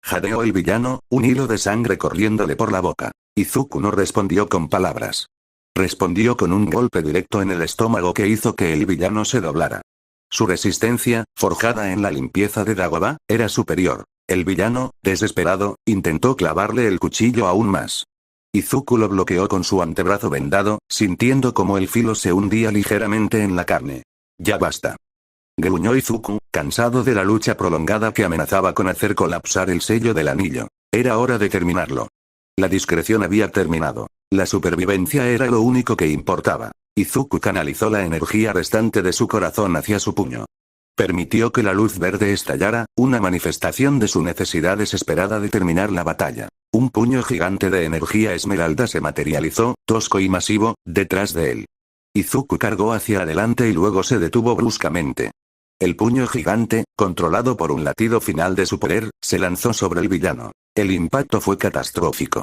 Speaker 1: Jadeó el villano, un hilo de sangre corriéndole por la boca. Izuku no respondió con palabras. Respondió con un golpe directo en el estómago que hizo que el villano se doblara. Su resistencia, forjada en la limpieza de Dagobah, era superior. El villano, desesperado, intentó clavarle el cuchillo aún más. Izuku lo bloqueó con su antebrazo vendado, sintiendo como el filo se hundía ligeramente en la carne. Ya basta. Gruñó Izuku, cansado de la lucha prolongada que amenazaba con hacer colapsar el sello del anillo. Era hora de terminarlo. La discreción había terminado. La supervivencia era lo único que importaba. Izuku canalizó la energía restante de su corazón hacia su puño. Permitió que la luz verde estallara, una manifestación de su necesidad desesperada de terminar la batalla. Un puño gigante de energía esmeralda se materializó, tosco y masivo, detrás de él. Izuku cargó hacia adelante y luego se detuvo bruscamente. El puño gigante, controlado por un latido final de su poder, se lanzó sobre el villano. El impacto fue catastrófico.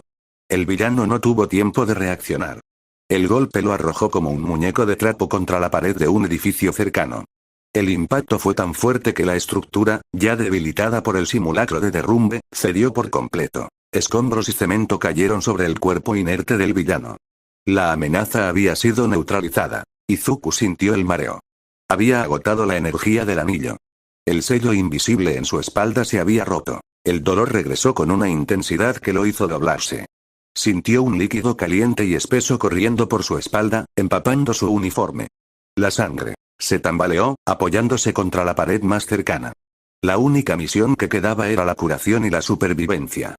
Speaker 1: El villano no tuvo tiempo de reaccionar. El golpe lo arrojó como un muñeco de trapo contra la pared de un edificio cercano. El impacto fue tan fuerte que la estructura, ya debilitada por el simulacro de derrumbe, cedió por completo. Escombros y cemento cayeron sobre el cuerpo inerte del villano. La amenaza había sido neutralizada. Izuku sintió el mareo. Había agotado la energía del anillo. El sello invisible en su espalda se había roto. El dolor regresó con una intensidad que lo hizo doblarse. Sintió un líquido caliente y espeso corriendo por su espalda, empapando su uniforme. La sangre. Se tambaleó, apoyándose contra la pared más cercana. La única misión que quedaba era la curación y la supervivencia.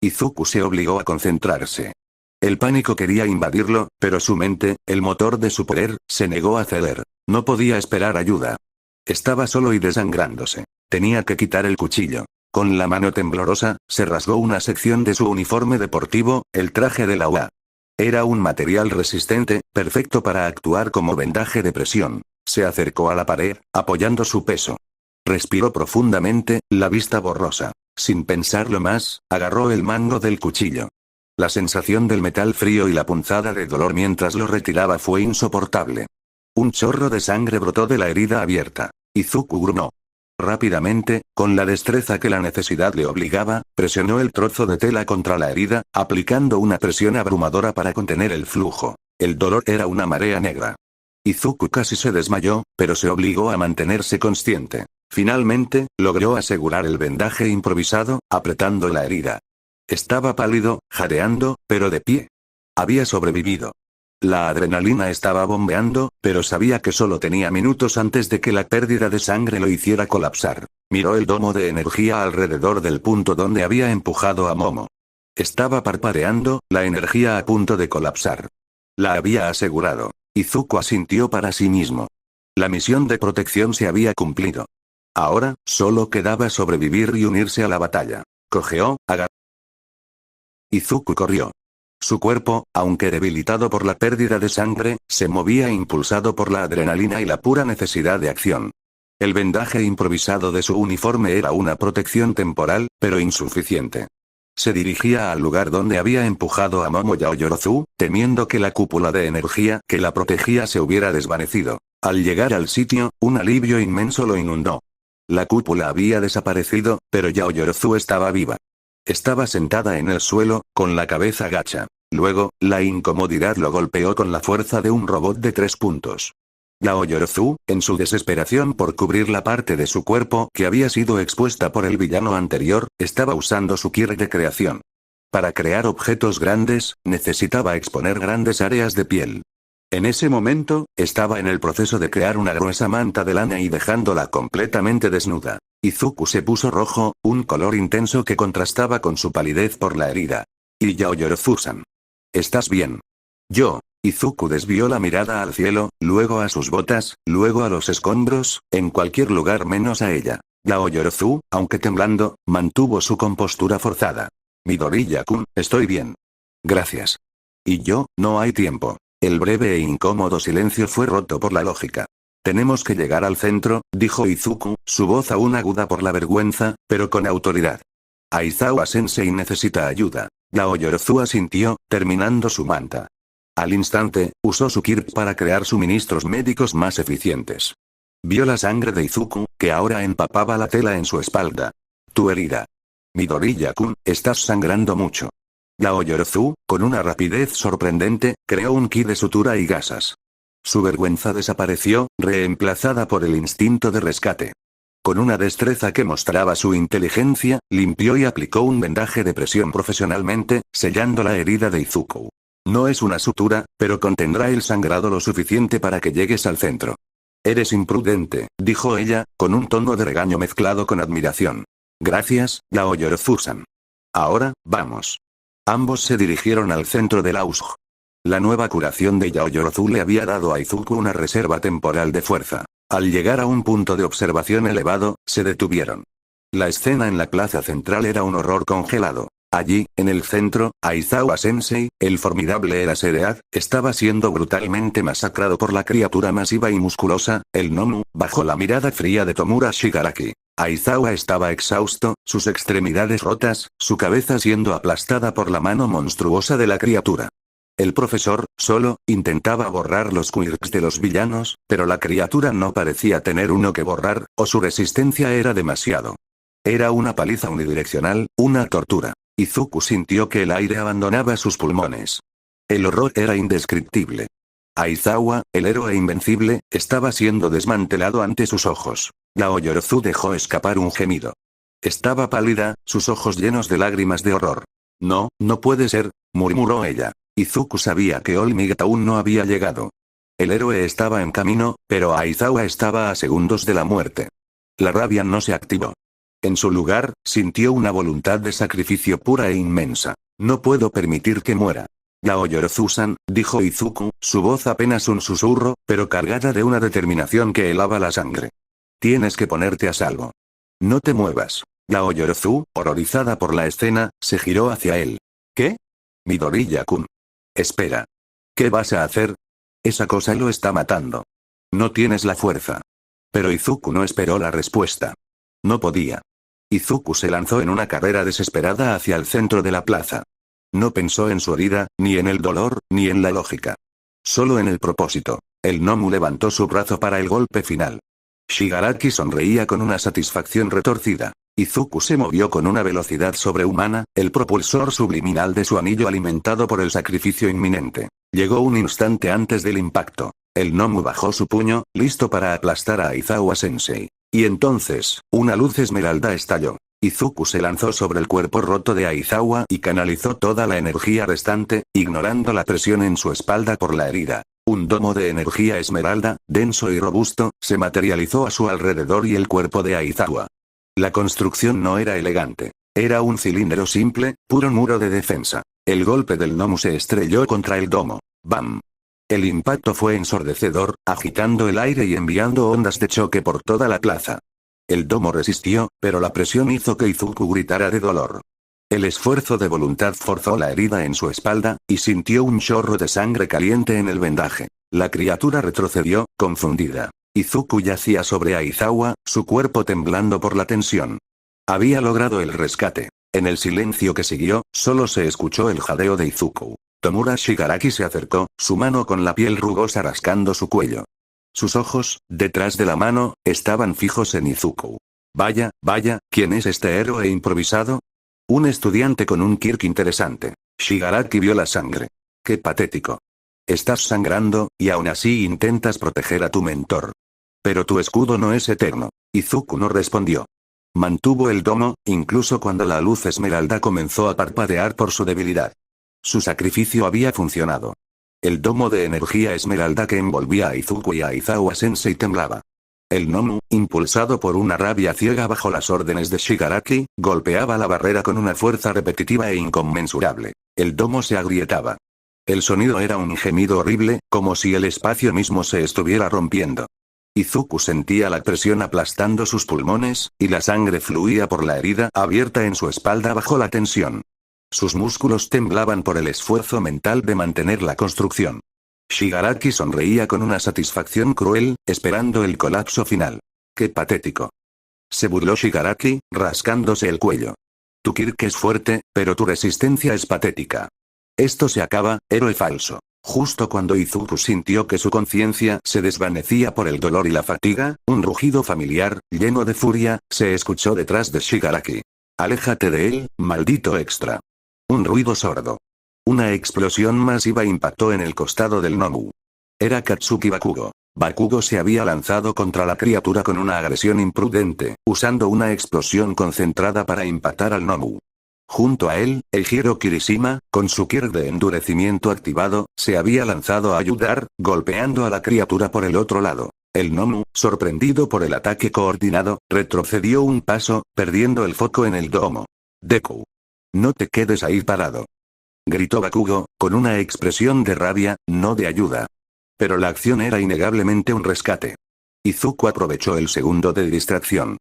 Speaker 1: Izuku se obligó a concentrarse. El pánico quería invadirlo, pero su mente, el motor de su poder, se negó a ceder. No podía esperar ayuda. Estaba solo y desangrándose. Tenía que quitar el cuchillo. Con la mano temblorosa, se rasgó una sección de su uniforme deportivo, el traje de la UA. Era un material resistente, perfecto para actuar como vendaje de presión. Se acercó a la pared, apoyando su peso. Respiró profundamente, la vista borrosa. Sin pensarlo más, agarró el mango del cuchillo. La sensación del metal frío y la punzada de dolor mientras lo retiraba fue insoportable. Un chorro de sangre brotó de la herida abierta. Izuku gruñó. Rápidamente, con la destreza que la necesidad le obligaba, presionó el trozo de tela contra la herida, aplicando una presión abrumadora para contener el flujo. El dolor era una marea negra. Izuku casi se desmayó, pero se obligó a mantenerse consciente. Finalmente, logró asegurar el vendaje improvisado, apretando la herida. Estaba pálido, jadeando, pero de pie. Había sobrevivido. La adrenalina estaba bombeando, pero sabía que solo tenía minutos antes de que la pérdida de sangre lo hiciera colapsar. Miró el domo de energía alrededor del punto donde había empujado a Momo. Estaba parpadeando, la energía a punto de colapsar. La había asegurado. Izuku asintió para sí mismo. La misión de protección se había cumplido. Ahora, solo quedaba sobrevivir y unirse a la batalla. Cojeó, agarró. Izuku corrió. Su cuerpo, aunque debilitado por la pérdida de sangre, se movía impulsado por la adrenalina y la pura necesidad de acción. El vendaje improvisado de su uniforme era una protección temporal, pero insuficiente. Se dirigía al lugar donde había empujado a Momo Yaoyorozu, temiendo que la cúpula de energía que la protegía se hubiera desvanecido. Al llegar al sitio, un alivio inmenso lo inundó. La cúpula había desaparecido, pero Yaoyorozu estaba viva. Estaba sentada en el suelo, con la cabeza gacha. Luego, la incomodidad lo golpeó con la fuerza de un robot de 3 puntos. Yaoyorozu, en su desesperación por cubrir la parte de su cuerpo que había sido expuesta por el villano anterior, estaba usando su ki de creación. Para crear objetos grandes, necesitaba exponer grandes áreas de piel. En ese momento, estaba en el proceso de crear una gruesa manta de lana y dejándola completamente desnuda. Izuku se puso rojo, un color intenso que contrastaba con su palidez por la herida. Y Yaoyorozu-san. ¿Estás bien? Izuku desvió la mirada al cielo, luego a sus botas, luego a los escombros, en cualquier lugar menos a ella. Yaoyorozu, aunque temblando, mantuvo su compostura forzada. Midoriya-kun, estoy bien. Gracias. Y no hay tiempo. El breve e incómodo silencio fue roto por la lógica. Tenemos que llegar al centro, dijo Izuku, su voz aún aguda por la vergüenza, pero con autoridad. Aizawa-sensei necesita ayuda. Yaoyorozu asintió, terminando su manta. Al instante, usó su ki para crear suministros médicos más eficientes. Vio la sangre de Izuku, que ahora empapaba la tela en su espalda. Tu herida. Midoriya-kun, estás sangrando mucho. Yaoyorozu, con una rapidez sorprendente, creó un ki de sutura y gasas. Su vergüenza desapareció, reemplazada por el instinto de rescate. Con una destreza que mostraba su inteligencia, limpió y aplicó un vendaje de presión profesionalmente, sellando la herida de Izuku. No es una sutura, pero contendrá el sangrado lo suficiente para que llegues al centro. Eres imprudente, dijo ella, con un tono de regaño mezclado con admiración. Gracias, Yaoyorozu-san. Ahora, vamos. Ambos se dirigieron al centro del Aushj. La nueva curación de Yaoyorozu le había dado a Izuku una reserva temporal de fuerza. Al llegar a un punto de observación elevado, se detuvieron. La escena en la plaza central era un horror congelado. Allí, en el centro, Aizawa-sensei, el formidable Eraseread, estaba siendo brutalmente masacrado por la criatura masiva y musculosa, el Nomu, bajo la mirada fría de Tomura Shigaraki. Aizawa estaba exhausto, sus extremidades rotas, su cabeza siendo aplastada por la mano monstruosa de la criatura. El profesor, solo, intentaba borrar los quirks de los villanos, pero la criatura no parecía tener uno que borrar, o su resistencia era demasiado. Era una paliza unidireccional, una tortura. Izuku sintió que el aire abandonaba sus pulmones. El horror era indescriptible. Aizawa, el héroe invencible, estaba siendo desmantelado ante sus ojos. Lao Yorozu dejó escapar un gemido. Estaba pálida, sus ojos llenos de lágrimas de horror. No, no puede ser, murmuró ella. Izuku sabía que All Might aún no había llegado. El héroe estaba en camino, pero Aizawa estaba a segundos de la muerte. La rabia no se activó. En su lugar, sintió una voluntad de sacrificio pura e inmensa. No puedo permitir que muera. Lao Yorozu-san, dijo Izuku, su voz apenas un susurro, pero cargada de una determinación que helaba la sangre. Tienes que ponerte a salvo. No te muevas. Lao Yorozu, horrorizada por la escena, se giró hacia él. ¿Qué? Midoriya-kun. Espera. ¿Qué vas a hacer? Esa cosa lo está matando. No tienes la fuerza. Pero Izuku no esperó la respuesta. No podía. Izuku se lanzó en una carrera desesperada hacia el centro de la plaza. No pensó en su herida, ni en el dolor, ni en la lógica. Solo en el propósito. El Nomu levantó su brazo para el golpe final. Shigaraki sonreía con una satisfacción retorcida. Izuku se movió con una velocidad sobrehumana, el propulsor subliminal de su anillo alimentado por el sacrificio inminente. Llegó un instante antes del impacto. El Nomu bajó su puño, listo para aplastar a Aizawa-sensei. Y entonces, una luz esmeralda estalló. Izuku se lanzó sobre el cuerpo roto de Aizawa y canalizó toda la energía restante, ignorando la presión en su espalda por la herida. Un domo de energía esmeralda, denso y robusto, se materializó a su alrededor y el cuerpo de Aizawa. La construcción no era elegante. Era un cilindro simple, puro muro de defensa. El golpe del Nomu se estrelló contra el domo. ¡Bam! El impacto fue ensordecedor, agitando el aire y enviando ondas de choque por toda la plaza. El domo resistió, pero la presión hizo que Izuku gritara de dolor. El esfuerzo de voluntad forzó la herida en su espalda, y sintió un chorro de sangre caliente en el vendaje. La criatura retrocedió, confundida. Izuku yacía sobre Aizawa, su cuerpo temblando por la tensión. Había logrado el rescate. En el silencio que siguió, solo se escuchó el jadeo de Izuku. Tomura Shigaraki se acercó, su mano con la piel rugosa rascando su cuello. Sus ojos, detrás de la mano, estaban fijos en Izuku. Vaya, vaya, ¿quién es este héroe improvisado? Un estudiante con un quirk interesante. Shigaraki vio la sangre. Qué patético. Estás sangrando, y aún así intentas proteger a tu mentor. Pero tu escudo no es eterno. Izuku no respondió. Mantuvo el domo, incluso cuando la luz esmeralda comenzó a parpadear por su debilidad. Su sacrificio había funcionado. El domo de energía esmeralda que envolvía a Izuku y a Aizawa-sensei temblaba. El Nomu, impulsado por una rabia ciega bajo las órdenes de Shigaraki, golpeaba la barrera con una fuerza repetitiva e inconmensurable. El domo se agrietaba. El sonido era un gemido horrible, como si el espacio mismo se estuviera rompiendo. Izuku sentía la presión aplastando sus pulmones, y la sangre fluía por la herida abierta en su espalda bajo la tensión. Sus músculos temblaban por el esfuerzo mental de mantener la construcción. Shigaraki sonreía con una satisfacción cruel, esperando el colapso final. ¡Qué patético! Se burló Shigaraki, rascándose el cuello. Tu quirk es fuerte, pero tu resistencia es patética. Esto se acaba, héroe falso. Justo cuando Izuku sintió que su conciencia se desvanecía por el dolor y la fatiga, un rugido familiar, lleno de furia, se escuchó detrás de Shigaraki. Aléjate de él, maldito extra. Un ruido sordo. Una explosión masiva impactó en el costado del Nomu. Era Katsuki Bakugo. Bakugo se había lanzado contra la criatura con una agresión imprudente, usando una explosión concentrada para impactar al Nomu. Junto a él, Eijiro Kirishima, con su quirk de endurecimiento activado, se había lanzado a ayudar, golpeando a la criatura por el otro lado. El Nomu, sorprendido por el ataque coordinado, retrocedió un paso, perdiendo el foco en el domo. Deku. No te quedes ahí parado. Gritó Bakugo, con una expresión de rabia, no de ayuda. Pero la acción era innegablemente un rescate. Izuku aprovechó el segundo de distracción.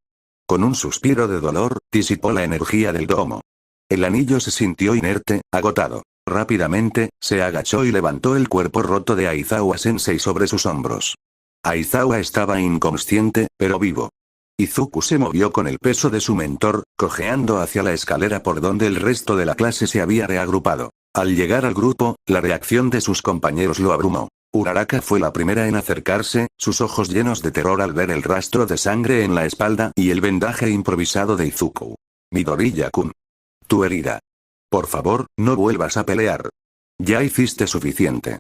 Speaker 1: Con un suspiro de dolor, disipó la energía del domo. El anillo se sintió inerte, agotado. Rápidamente, se agachó y levantó el cuerpo roto de Aizawa-sensei sobre sus hombros. Aizawa estaba inconsciente, pero vivo. Izuku se movió con el peso de su mentor, cojeando hacia la escalera por donde el resto de la clase se había reagrupado. Al llegar al grupo, la reacción de sus compañeros lo abrumó. Uraraka fue la primera en acercarse, sus ojos llenos de terror al ver el rastro de sangre en la espalda y el vendaje improvisado de Izuku. Midoriya-kun. Tu herida. Por favor, no vuelvas a pelear. Ya hiciste suficiente.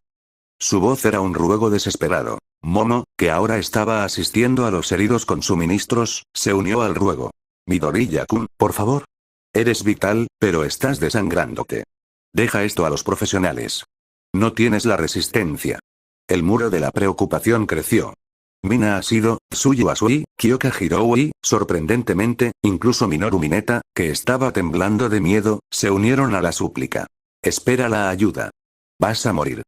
Speaker 1: Su voz era un ruego desesperado. Momo, que ahora estaba asistiendo a los heridos con suministros, se unió al ruego. Midoriya-kun, por favor. Eres vital, pero estás desangrándote. Deja esto a los profesionales. No tienes la resistencia. El muro de la preocupación creció. Mina Ashido, Tsuyu Asui, Kyoka Hiroui, sorprendentemente, incluso Minoru Mineta, que estaba temblando de miedo, se unieron a la súplica. Espera la ayuda. Vas a morir.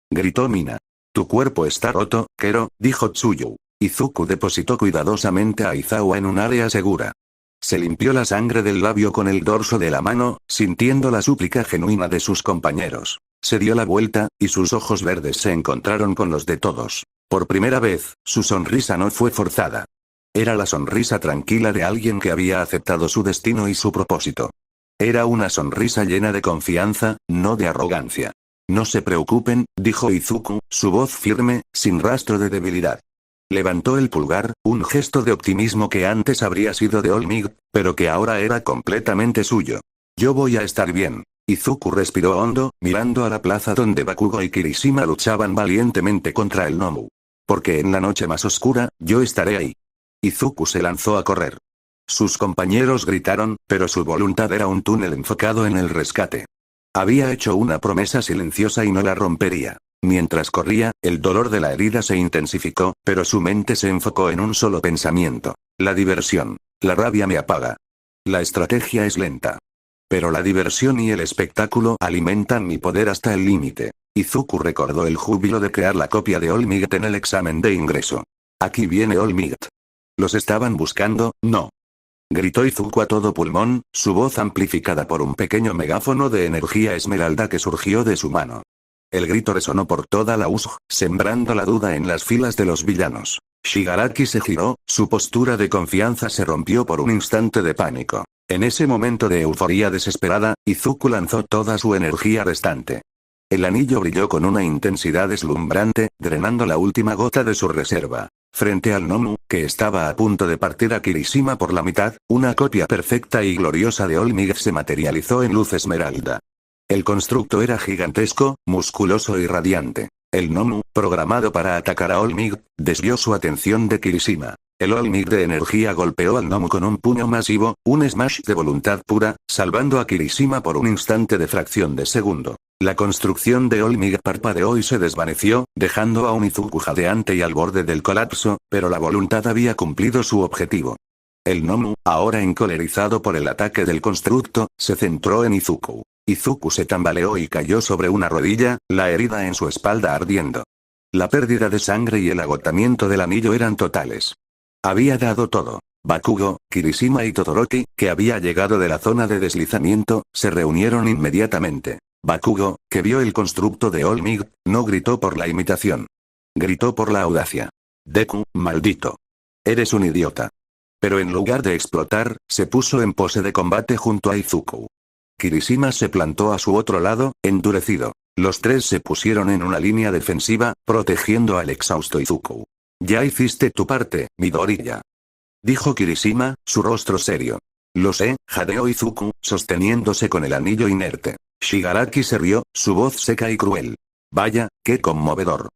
Speaker 1: Gritó Mina. Tu cuerpo está roto, Kero, dijo Tsuyu. Izuku depositó cuidadosamente a Aizawa en un área segura. Se limpió la sangre del labio con el dorso de la mano, sintiendo la súplica genuina de sus compañeros. Se dio la vuelta, y sus ojos verdes se encontraron con los de todos. Por primera vez, su sonrisa no fue forzada. Era la sonrisa tranquila de alguien que había aceptado su destino y su propósito. Era una sonrisa llena de confianza, no de arrogancia. No se preocupen, dijo Izuku, su voz firme, sin rastro de debilidad. Levantó el pulgar, un gesto de optimismo que antes habría sido de All Might, pero que ahora era completamente suyo. Yo voy a estar bien. Izuku respiró hondo, mirando a la plaza donde Bakugo y Kirishima luchaban valientemente contra el Nomu. Porque en la noche más oscura, yo estaré ahí. Izuku se lanzó a correr. Sus compañeros gritaron, pero su voluntad era un túnel enfocado en el rescate. Había hecho una promesa silenciosa y no la rompería. Mientras corría, el dolor de la herida se intensificó, pero su mente se enfocó en un solo pensamiento. La diversión. La rabia me apaga. La estrategia es lenta. Pero la diversión y el espectáculo alimentan mi poder hasta el límite. Izuku recordó el júbilo de crear la copia de All Might en el examen de ingreso. Aquí viene All Might. ¿Los estaban buscando? No. Gritó Izuku a todo pulmón, su voz amplificada por un pequeño megáfono de energía esmeralda que surgió de su mano. El grito resonó por toda la USG, sembrando la duda en las filas de los villanos. Shigaraki se giró, su postura de confianza se rompió por un instante de pánico. En ese momento de euforía desesperada, Izuku lanzó toda su energía restante. El anillo brilló con una intensidad deslumbrante, drenando la última gota de su reserva. Frente al Nomu, que estaba a punto de partir a Kirishima por la mitad, una copia perfecta y gloriosa de All Might se materializó en luz esmeralda. El constructo era gigantesco, musculoso y radiante. El Nomu, programado para atacar a All Might, desvió su atención de Kirishima. El All Might de energía golpeó al Nomu con un puño masivo, un smash de voluntad pura, salvando a Kirishima por un instante de fracción de segundo. La construcción de All Might parpadeó y se desvaneció, dejando a un Izuku jadeante y al borde del colapso, pero la voluntad había cumplido su objetivo. El Nomu, ahora encolerizado por el ataque del constructo, se centró en Izuku. Izuku se tambaleó y cayó sobre una rodilla, la herida en su espalda ardiendo. La pérdida de sangre y el agotamiento del anillo eran totales. Había dado todo. Bakugo, Kirishima y Todoroki, que había llegado de la zona de deslizamiento, se reunieron inmediatamente. Bakugo, que vio el constructo de All Might, no gritó por la imitación. Gritó por la audacia. Deku, maldito. Eres un idiota. Pero en lugar de explotar, se puso en pose de combate junto a Izuku. Kirishima se plantó a su otro lado, endurecido. Los tres se pusieron en una línea defensiva, protegiendo al exhausto Izuku. Ya hiciste tu parte, Midoriya. Dijo Kirishima, su rostro serio. Lo sé, jadeó Izuku, sosteniéndose con el anillo inerte. Shigaraki se rió, su voz seca y cruel. Vaya, qué conmovedor.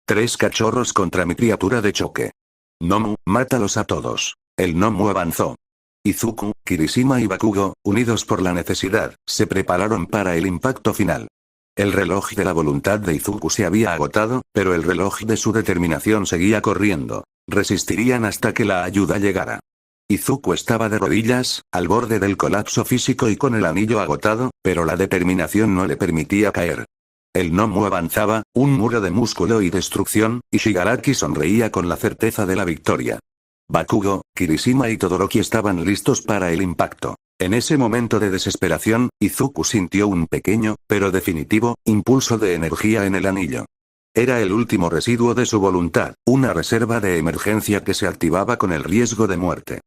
Speaker 1: 3 cachorros contra mi criatura de choque. Nomu, mátalos a todos. El Nomu avanzó. Izuku, Kirishima y Bakugo, unidos por la necesidad, se prepararon para el impacto final. El reloj de la voluntad de Izuku se había agotado, pero el reloj de su determinación seguía corriendo. Resistirían hasta que la ayuda llegara. Izuku estaba de rodillas, al borde del colapso físico y con el anillo agotado, pero la determinación no le permitía caer. El Nomu avanzaba, un muro de músculo y destrucción, y Shigaraki sonreía con la certeza de la victoria. Bakugo, Kirishima y Todoroki estaban listos para el impacto. En ese momento de desesperación, Izuku sintió un pequeño, pero definitivo, impulso de energía en el anillo. Era el último residuo de su voluntad, una reserva de emergencia que se activaba con el riesgo de muerte.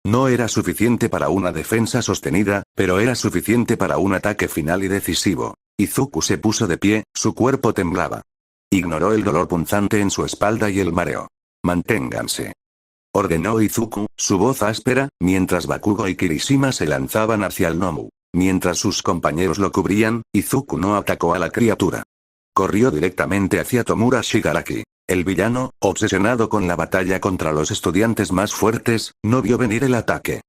Speaker 1: No era suficiente para una defensa sostenida, pero era suficiente para un ataque final y decisivo. Izuku se puso de pie, su cuerpo temblaba. Ignoró el dolor punzante en su espalda y el mareo. Manténganse. Ordenó Izuku, su voz áspera, mientras Bakugo y Kirishima se lanzaban hacia el Nomu. Mientras sus compañeros lo cubrían, Izuku no atacó a la criatura. Corrió directamente hacia Tomura Shigaraki. El villano, obsesionado con la batalla contra los estudiantes más fuertes, no vio venir el ataque.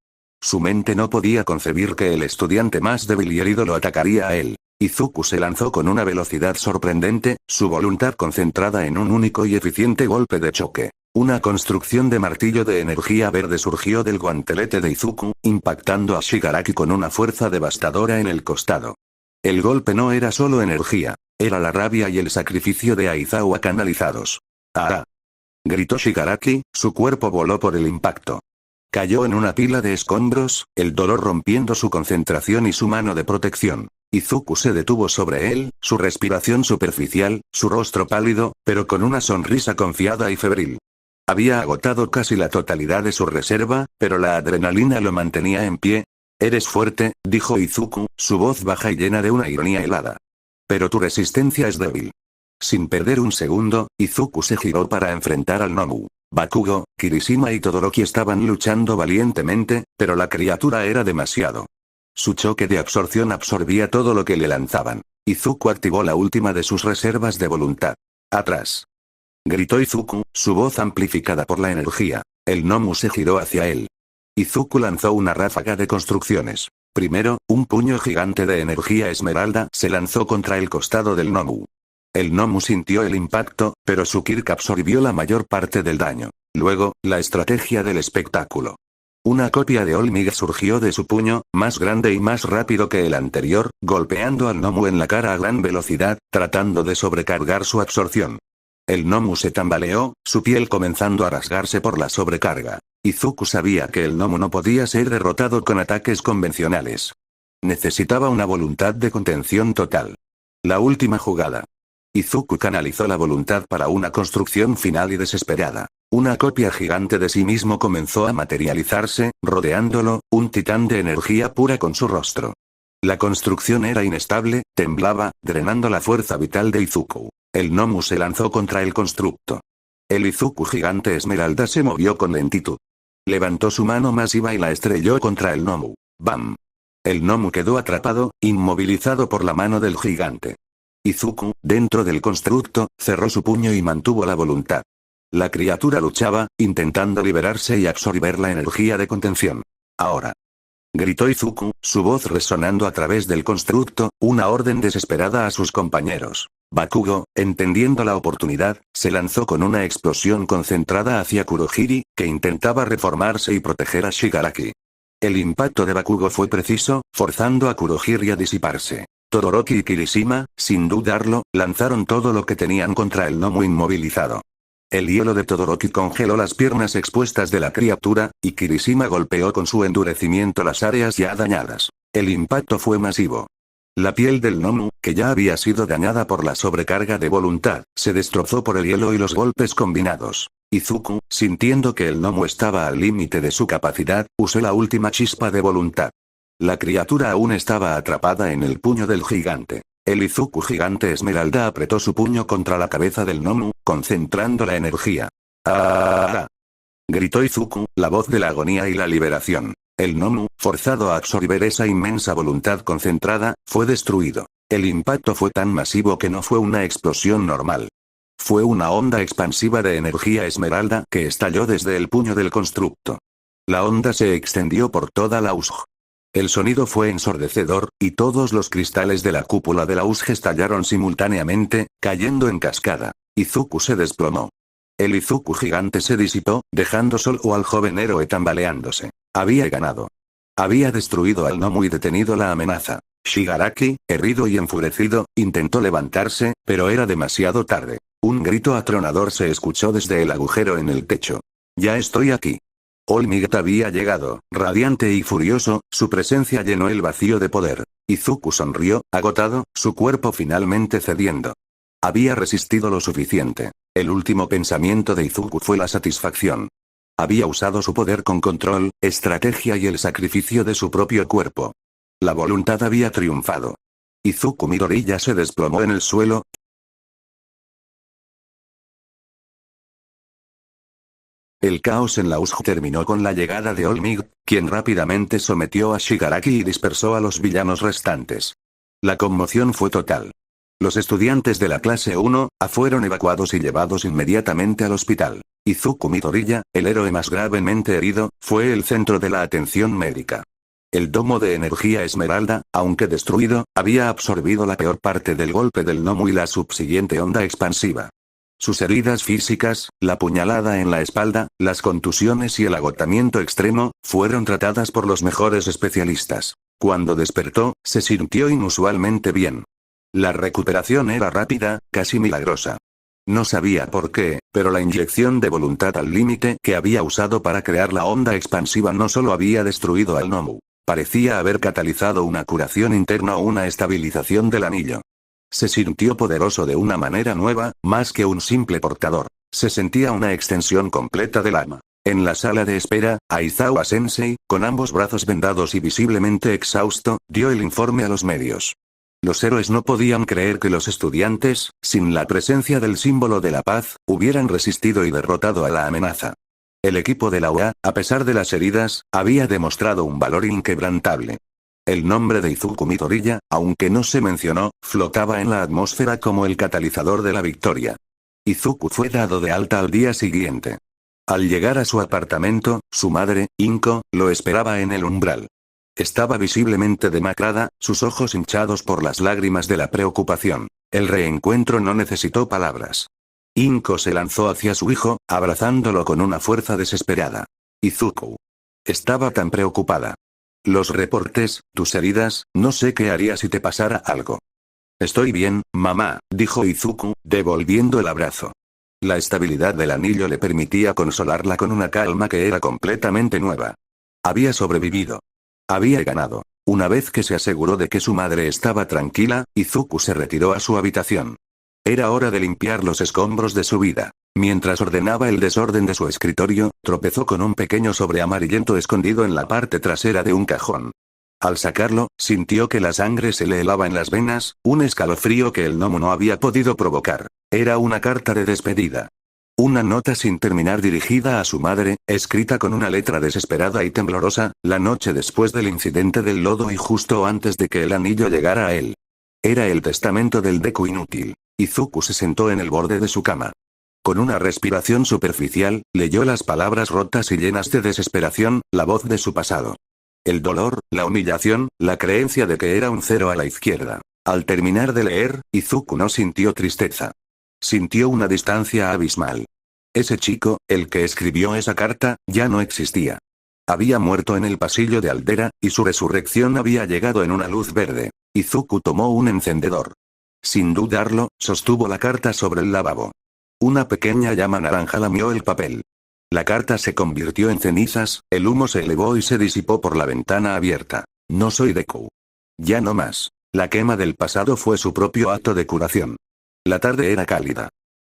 Speaker 1: Su mente no podía concebir que el estudiante más débil y herido lo atacaría a él. Izuku se lanzó con una velocidad sorprendente, su voluntad concentrada en un único y eficiente golpe de choque. Una construcción de martillo de energía verde surgió del guantelete de Izuku, impactando a Shigaraki con una fuerza devastadora en el costado. El golpe no era solo energía, era la rabia y el sacrificio de Aizawa canalizados. ¡Ah! Gritó Shigaraki, su cuerpo voló por el impacto. Cayó en una pila de escombros, el dolor rompiendo su concentración y su mano de protección. Izuku se detuvo sobre él, su respiración superficial, su rostro pálido, pero con una sonrisa confiada y febril. Había agotado casi la totalidad de su reserva, pero la adrenalina lo mantenía en pie. Eres fuerte, dijo Izuku, su voz baja y llena de una ironía helada. Pero tu resistencia es débil. Sin perder un segundo, Izuku se giró para enfrentar al Nomu. Bakugo, Kirishima y Todoroki estaban luchando valientemente, pero la criatura era demasiado. Su choque de absorción absorbía todo lo que le lanzaban. Izuku activó la última de sus reservas de voluntad. ¡Atrás! Gritó Izuku, su voz amplificada por la energía. El Nomu se giró hacia él. Izuku lanzó una ráfaga de construcciones. Primero, un puño gigante de energía esmeralda se lanzó contra el costado del Nomu. El Nomu sintió el impacto, pero su Kirk absorbió la mayor parte del daño. Luego, la estrategia del espectáculo. Una copia de Olmig surgió de su puño, más grande y más rápido que el anterior, golpeando al Nomu en la cara a gran velocidad, tratando de sobrecargar su absorción. El Nomu se tambaleó, su piel comenzando a rasgarse por la sobrecarga. Izuku sabía que el Nomu no podía ser derrotado con ataques convencionales. Necesitaba una voluntad de contención total. La última jugada. Izuku canalizó la voluntad para una construcción final y desesperada. Una copia gigante de sí mismo comenzó a materializarse, rodeándolo, un titán de energía pura con su rostro. La construcción era inestable, temblaba, drenando la fuerza vital de Izuku. El Nomu se lanzó contra el constructo. El Izuku gigante esmeralda se movió con lentitud. Levantó su mano masiva y la estrelló contra el Nomu. ¡Bam! El Nomu quedó atrapado, inmovilizado por la mano del gigante. Izuku, dentro del constructo, cerró su puño y mantuvo la voluntad. La criatura luchaba, intentando liberarse y absorber la energía de contención. Ahora. Gritó Izuku, su voz resonando a través del constructo, una orden desesperada a sus compañeros. Bakugo, entendiendo la oportunidad, se lanzó con una explosión concentrada hacia Kurohiri, que intentaba reformarse y proteger a Shigaraki. El impacto de Bakugo fue preciso, forzando a Kurohiri a disiparse. Todoroki y Kirishima, sin dudarlo, lanzaron todo lo que tenían contra el Nomu inmovilizado. El hielo de Todoroki congeló las piernas expuestas de la criatura, y Kirishima golpeó con su endurecimiento las áreas ya dañadas. El impacto fue masivo. La piel del Nomu, que ya había sido dañada por la sobrecarga de voluntad, se destrozó por el hielo y los golpes combinados. Izuku, sintiendo que el Nomu estaba al límite de su capacidad, usó la última chispa de voluntad. La criatura aún estaba atrapada en el puño del gigante. El Izuku gigante esmeralda apretó su puño contra la cabeza del Nomu, concentrando la energía. ¡Ah! Gritó Izuku, la voz de la agonía y la liberación. El Nomu, forzado a absorber esa inmensa voluntad concentrada, fue destruido. El impacto fue tan masivo que no fue una explosión normal. Fue una onda expansiva de energía esmeralda que estalló desde el puño del constructo. La onda se extendió por toda la USG. El sonido fue ensordecedor, y todos los cristales de la cúpula de la USG estallaron simultáneamente, cayendo en cascada. Izuku se desplomó. El Izuku gigante se disipó, dejando solo al joven héroe tambaleándose. Había ganado. Había destruido al Nomu y detenido la amenaza. Shigaraki, herido y enfurecido, intentó levantarse, pero era demasiado tarde. Un grito atronador se escuchó desde el agujero en el techo. Ya estoy aquí. Olmig había llegado, radiante y furioso, su presencia llenó el vacío de poder. Izuku sonrió, agotado, su cuerpo finalmente cediendo. Había resistido lo suficiente. El último pensamiento de Izuku fue la satisfacción. Había usado su poder con control, estrategia y el sacrificio de su propio cuerpo. La voluntad había triunfado. Izuku Midoriya se desplomó en el suelo, El caos en la USJ terminó con la llegada de All Might, quien rápidamente sometió a Shigaraki y dispersó a los villanos restantes. La conmoción fue total. Los estudiantes de la clase 1A fueron evacuados y llevados inmediatamente al hospital. Izuku Midoriya, el héroe más gravemente herido, fue el centro de la atención médica. El domo de energía esmeralda, aunque destruido, había absorbido la peor parte del golpe del gnomo y la subsiguiente onda expansiva. Sus heridas físicas, la puñalada en la espalda, las contusiones y el agotamiento extremo, fueron tratadas por los mejores especialistas. Cuando despertó, se sintió inusualmente bien. La recuperación era rápida, casi milagrosa. No sabía por qué, pero la inyección de voluntad al límite que había usado para crear la onda expansiva no solo había destruido al gnomo. Parecía haber catalizado una curación interna o una estabilización del anillo. Se sintió poderoso de una manera nueva, más que un simple portador. Se sentía una extensión completa del alma. En la sala de espera, Aizawa Sensei, con ambos brazos vendados y visiblemente exhausto, dio el informe a los medios. Los héroes no podían creer que los estudiantes, sin la presencia del símbolo de la paz, hubieran resistido y derrotado a la amenaza. El equipo de la UA, a pesar de las heridas, había demostrado un valor inquebrantable. El nombre de Izuku Midoriya, aunque no se mencionó, flotaba en la atmósfera como el catalizador de la victoria. Izuku fue dado de alta al día siguiente. Al llegar a su apartamento, su madre, Inko, lo esperaba en el umbral. Estaba visiblemente demacrada, sus ojos hinchados por las lágrimas de la preocupación. El reencuentro no necesitó palabras. Inko se lanzó hacia su hijo, abrazándolo con una fuerza desesperada. Izuku. Estaba tan preocupada. Los reportes, tus heridas, no sé qué haría si te pasara algo. Estoy bien, mamá, dijo Izuku, devolviendo el abrazo. La estabilidad del anillo le permitía consolarla con una calma que era completamente nueva. Había sobrevivido. Había ganado. Una vez que se aseguró de que su madre estaba tranquila, Izuku se retiró a su habitación. Era hora de limpiar los escombros de su vida. Mientras ordenaba el desorden de su escritorio, tropezó con un pequeño sobre amarillento escondido en la parte trasera de un cajón. Al sacarlo, sintió que la sangre se le helaba en las venas, un escalofrío que el gnomo no había podido provocar. Era una carta de despedida. Una nota sin terminar dirigida a su madre, escrita con una letra desesperada y temblorosa, la noche después del incidente del lodo y justo antes de que el anillo llegara a él. Era el testamento del Deku inútil. Izuku se sentó en el borde de su cama. Con una respiración superficial, leyó las palabras rotas y llenas de desesperación, la voz de su pasado. El dolor, la humillación, la creencia de que era un cero a la izquierda. Al terminar de leer, Izuku no sintió tristeza. Sintió una distancia abismal. Ese chico, el que escribió esa carta, ya no existía. Había muerto en el pasillo de Aldera, y su resurrección había llegado en una luz verde. Izuku tomó un encendedor. Sin dudarlo, sostuvo la carta sobre el lavabo. Una pequeña llama naranja lamió el papel. La carta se convirtió en cenizas, el humo se elevó y se disipó por la ventana abierta. No soy Deku. Ya no más. La quema del pasado fue su propio acto de curación. La tarde era cálida.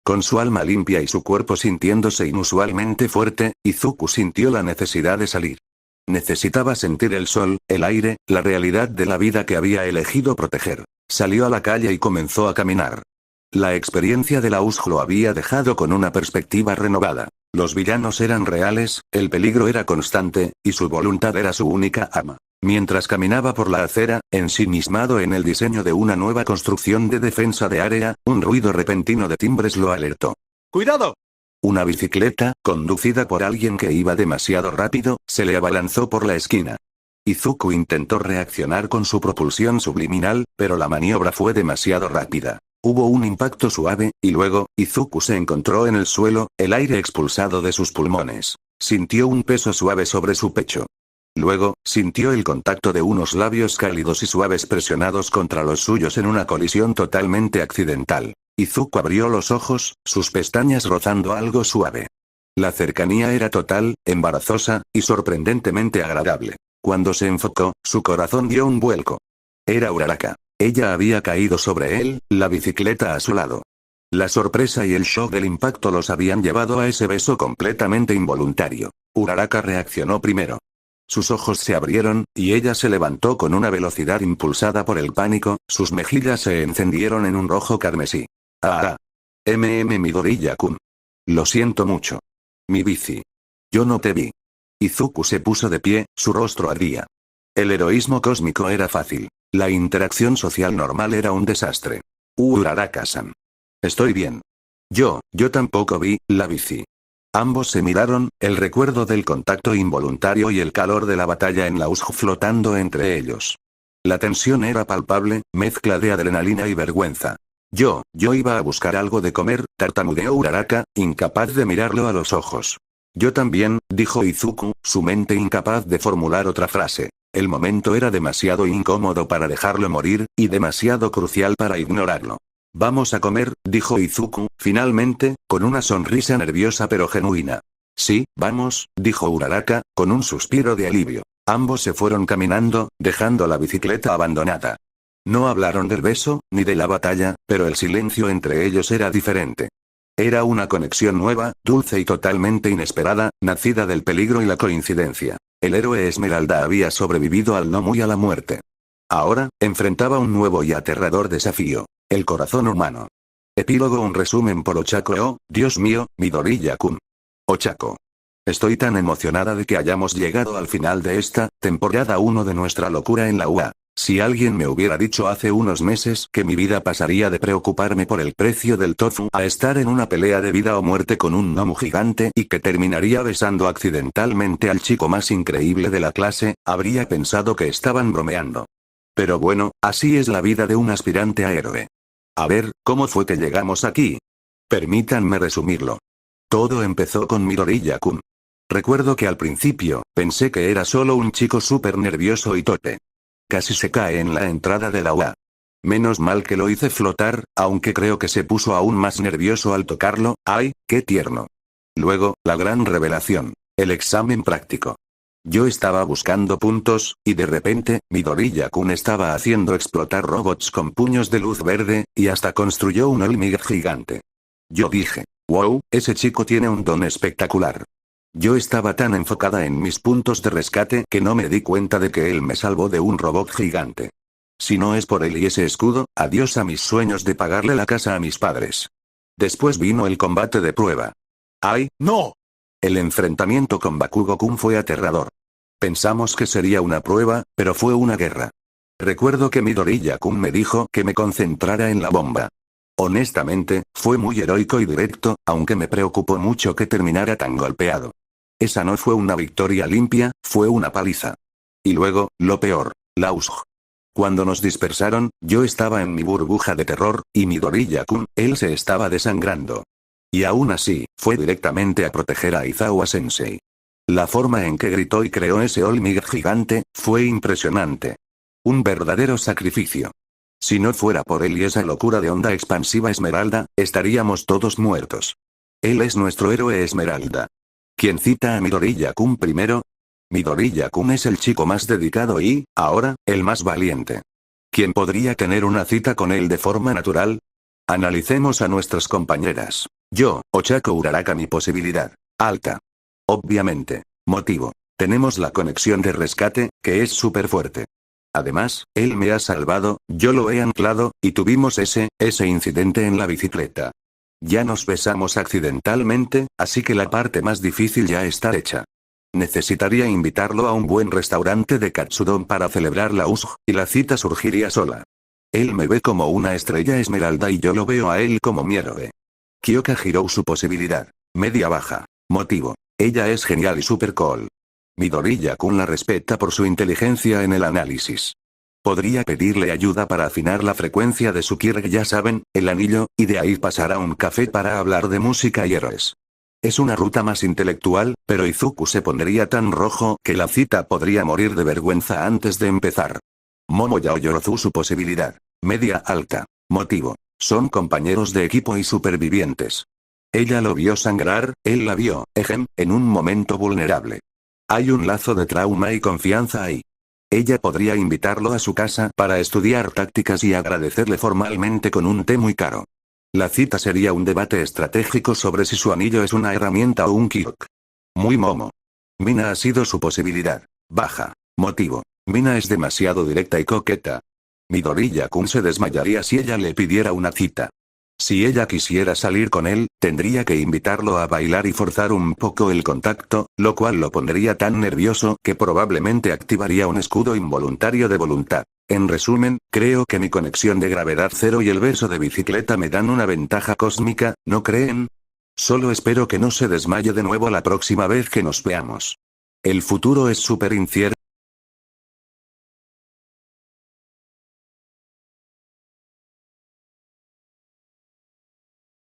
Speaker 1: Con su alma limpia y su cuerpo sintiéndose inusualmente fuerte, Izuku sintió la necesidad de salir. Necesitaba sentir el sol, el aire, la realidad de la vida que había elegido proteger. Salió a la calle y comenzó a caminar. La experiencia de la USJ lo había dejado con una perspectiva renovada. Los villanos eran reales, el peligro era constante, y su voluntad era su única arma. Mientras caminaba por la acera, ensimismado en el diseño de una nueva construcción de defensa de área, un ruido repentino de timbres lo alertó. ¡Cuidado! Una bicicleta, conducida por alguien que iba demasiado rápido, se le abalanzó por la esquina. Izuku intentó reaccionar con su propulsión subliminal, pero la maniobra fue demasiado rápida. Hubo un impacto suave, y luego, Izuku se encontró en el suelo, el aire expulsado de sus pulmones. Sintió un peso suave sobre su pecho. Luego, sintió el contacto de unos labios cálidos y suaves presionados contra los suyos en una colisión totalmente accidental. Izuku abrió los ojos, sus pestañas rozando algo suave. La cercanía era total, embarazosa, y sorprendentemente agradable. Cuando se enfocó, su corazón dio un vuelco. Era Uraraka. Ella había caído sobre él, la bicicleta a su lado. La sorpresa y el shock del impacto los habían llevado a ese beso completamente involuntario. Uraraka reaccionó primero. Sus ojos se abrieron, y ella se levantó con una velocidad impulsada por el pánico, sus mejillas se encendieron en un rojo carmesí. Ah. Midoriya-kun. Lo siento mucho. Mi bici. Yo no te vi. Izuku se puso de pie, su rostro ardía. El heroísmo cósmico era fácil. La interacción social normal era un desastre. Uraraka-san. Estoy bien. Yo tampoco vi la bici. Ambos se miraron, el recuerdo del contacto involuntario y el calor de la batalla en la USJ flotando entre ellos. La tensión era palpable, mezcla de adrenalina y vergüenza. Yo iba a buscar algo de comer, tartamudeó Uraraka, incapaz de mirarlo a los ojos. Yo también, dijo Izuku, su mente incapaz de formular otra frase. El momento era demasiado incómodo para dejarlo morir, y demasiado crucial para ignorarlo. Vamos a comer, dijo Izuku, finalmente, con una sonrisa nerviosa pero genuina. Sí, vamos, dijo Uraraka, con un suspiro de alivio. Ambos se fueron caminando, dejando la bicicleta abandonada. No hablaron del beso, ni de la batalla, pero el silencio entre ellos era diferente. Era una conexión nueva, dulce y totalmente inesperada, nacida del peligro y la coincidencia. El héroe Esmeralda había sobrevivido al no muy a la muerte. Ahora, enfrentaba un nuevo y aterrador desafío. El corazón humano. Epílogo. Un resumen por Ochako. Oh, Dios mío, Midoriya-kun. Ochako. Estoy tan emocionada de que hayamos llegado al final de esta temporada 1 de nuestra locura en la UA. Si alguien me hubiera dicho hace unos meses que mi vida pasaría de preocuparme por el precio del tofu a estar en una pelea de vida o muerte con un gnomo gigante y que terminaría besando accidentalmente al chico más increíble de la clase, habría pensado que estaban bromeando. Pero bueno, así es la vida de un aspirante a héroe. A ver, ¿cómo fue que llegamos aquí? Permítanme resumirlo. Todo empezó con Midoriya-kun. Recuerdo que al principio, pensé que era solo un chico súper nervioso y torpe. Casi se cae en la entrada de la UA. Menos mal que lo hice flotar, aunque creo que se puso aún más nervioso al tocarlo. ¡Ay, qué tierno! Luego, la gran revelación. El examen práctico. Yo estaba buscando puntos, y de repente, Midoriya-kun estaba haciendo explotar robots con puños de luz verde, y hasta construyó un Olmig gigante. Yo dije, wow, ese chico tiene un don espectacular. Yo estaba tan enfocada en mis puntos de rescate que no me di cuenta de que él me salvó de un robot gigante. Si no es por él y ese escudo, adiós a mis sueños de pagarle la casa a mis padres. Después vino el combate de prueba. ¡Ay, no! El enfrentamiento con Bakugo-kun fue aterrador. Pensamos que sería una prueba, pero fue una guerra. Recuerdo que Midoriya-kun me dijo que me concentrara en la bomba. Honestamente, fue muy heroico y directo, aunque me preocupó mucho que terminara tan golpeado. Esa no fue una victoria limpia, fue una paliza. Y luego, lo peor, la USJ. Cuando nos dispersaron, yo estaba en mi burbuja de terror, y Midoriya-kun, él se estaba desangrando. Y aún así, fue directamente a proteger a Aizawa-sensei. La forma en que gritó y creó ese Olmig gigante, fue impresionante. Un verdadero sacrificio. Si no fuera por él y esa locura de onda expansiva Esmeralda, estaríamos todos muertos. Él es nuestro héroe Esmeralda. ¿Quién cita a Midoriya-kun primero? Midoriya-kun es el chico más dedicado y, ahora, el más valiente. ¿Quién podría tener una cita con él de forma natural? Analicemos a nuestras compañeras. Yo, Ochako Uraraka, mi posibilidad. Alta. Obviamente. Motivo. Tenemos la conexión de rescate, que es súper fuerte. Además, él me ha salvado, yo lo he anclado, y tuvimos ese incidente en la bicicleta. Ya nos besamos accidentalmente, así que la parte más difícil ya está hecha. Necesitaría invitarlo a un buen restaurante de katsudon para celebrar la USJ, y la cita surgiría sola. Él me ve como una estrella Esmeralda y yo lo veo a él como mi héroe. Kyoka Hirou, su posibilidad. Media baja. Motivo. Ella es genial y super cool. Midoriya-kun la respeta por su inteligencia en el análisis. Podría pedirle ayuda para afinar la frecuencia de su Kirk, ya saben, el anillo, y de ahí pasar a un café para hablar de música y héroes. Es una ruta más intelectual, pero Izuku se pondría tan rojo que la cita podría morir de vergüenza antes de empezar. Momo Yaoyorozu, su posibilidad. Media alta. Motivo. Son compañeros de equipo y supervivientes. Ella lo vio sangrar, él la vio, en un momento vulnerable. Hay un lazo de trauma y confianza ahí. Ella podría invitarlo a su casa para estudiar tácticas y agradecerle formalmente con un té muy caro. La cita sería un debate estratégico sobre si su anillo es una herramienta o un Kirk. Muy Momo. Mina ha sido su posibilidad. Baja. Motivo. Mina es demasiado directa y coqueta. Midoriya-kun se desmayaría si ella le pidiera una cita. Si ella quisiera salir con él, tendría que invitarlo a bailar y forzar un poco el contacto, lo cual lo pondría tan nervioso que probablemente activaría un escudo involuntario de voluntad. En resumen, creo que mi conexión de gravedad cero y el beso de bicicleta me dan una ventaja cósmica, ¿no creen? Solo espero que no se desmaye de nuevo la próxima vez que nos veamos. El futuro es súper incierto.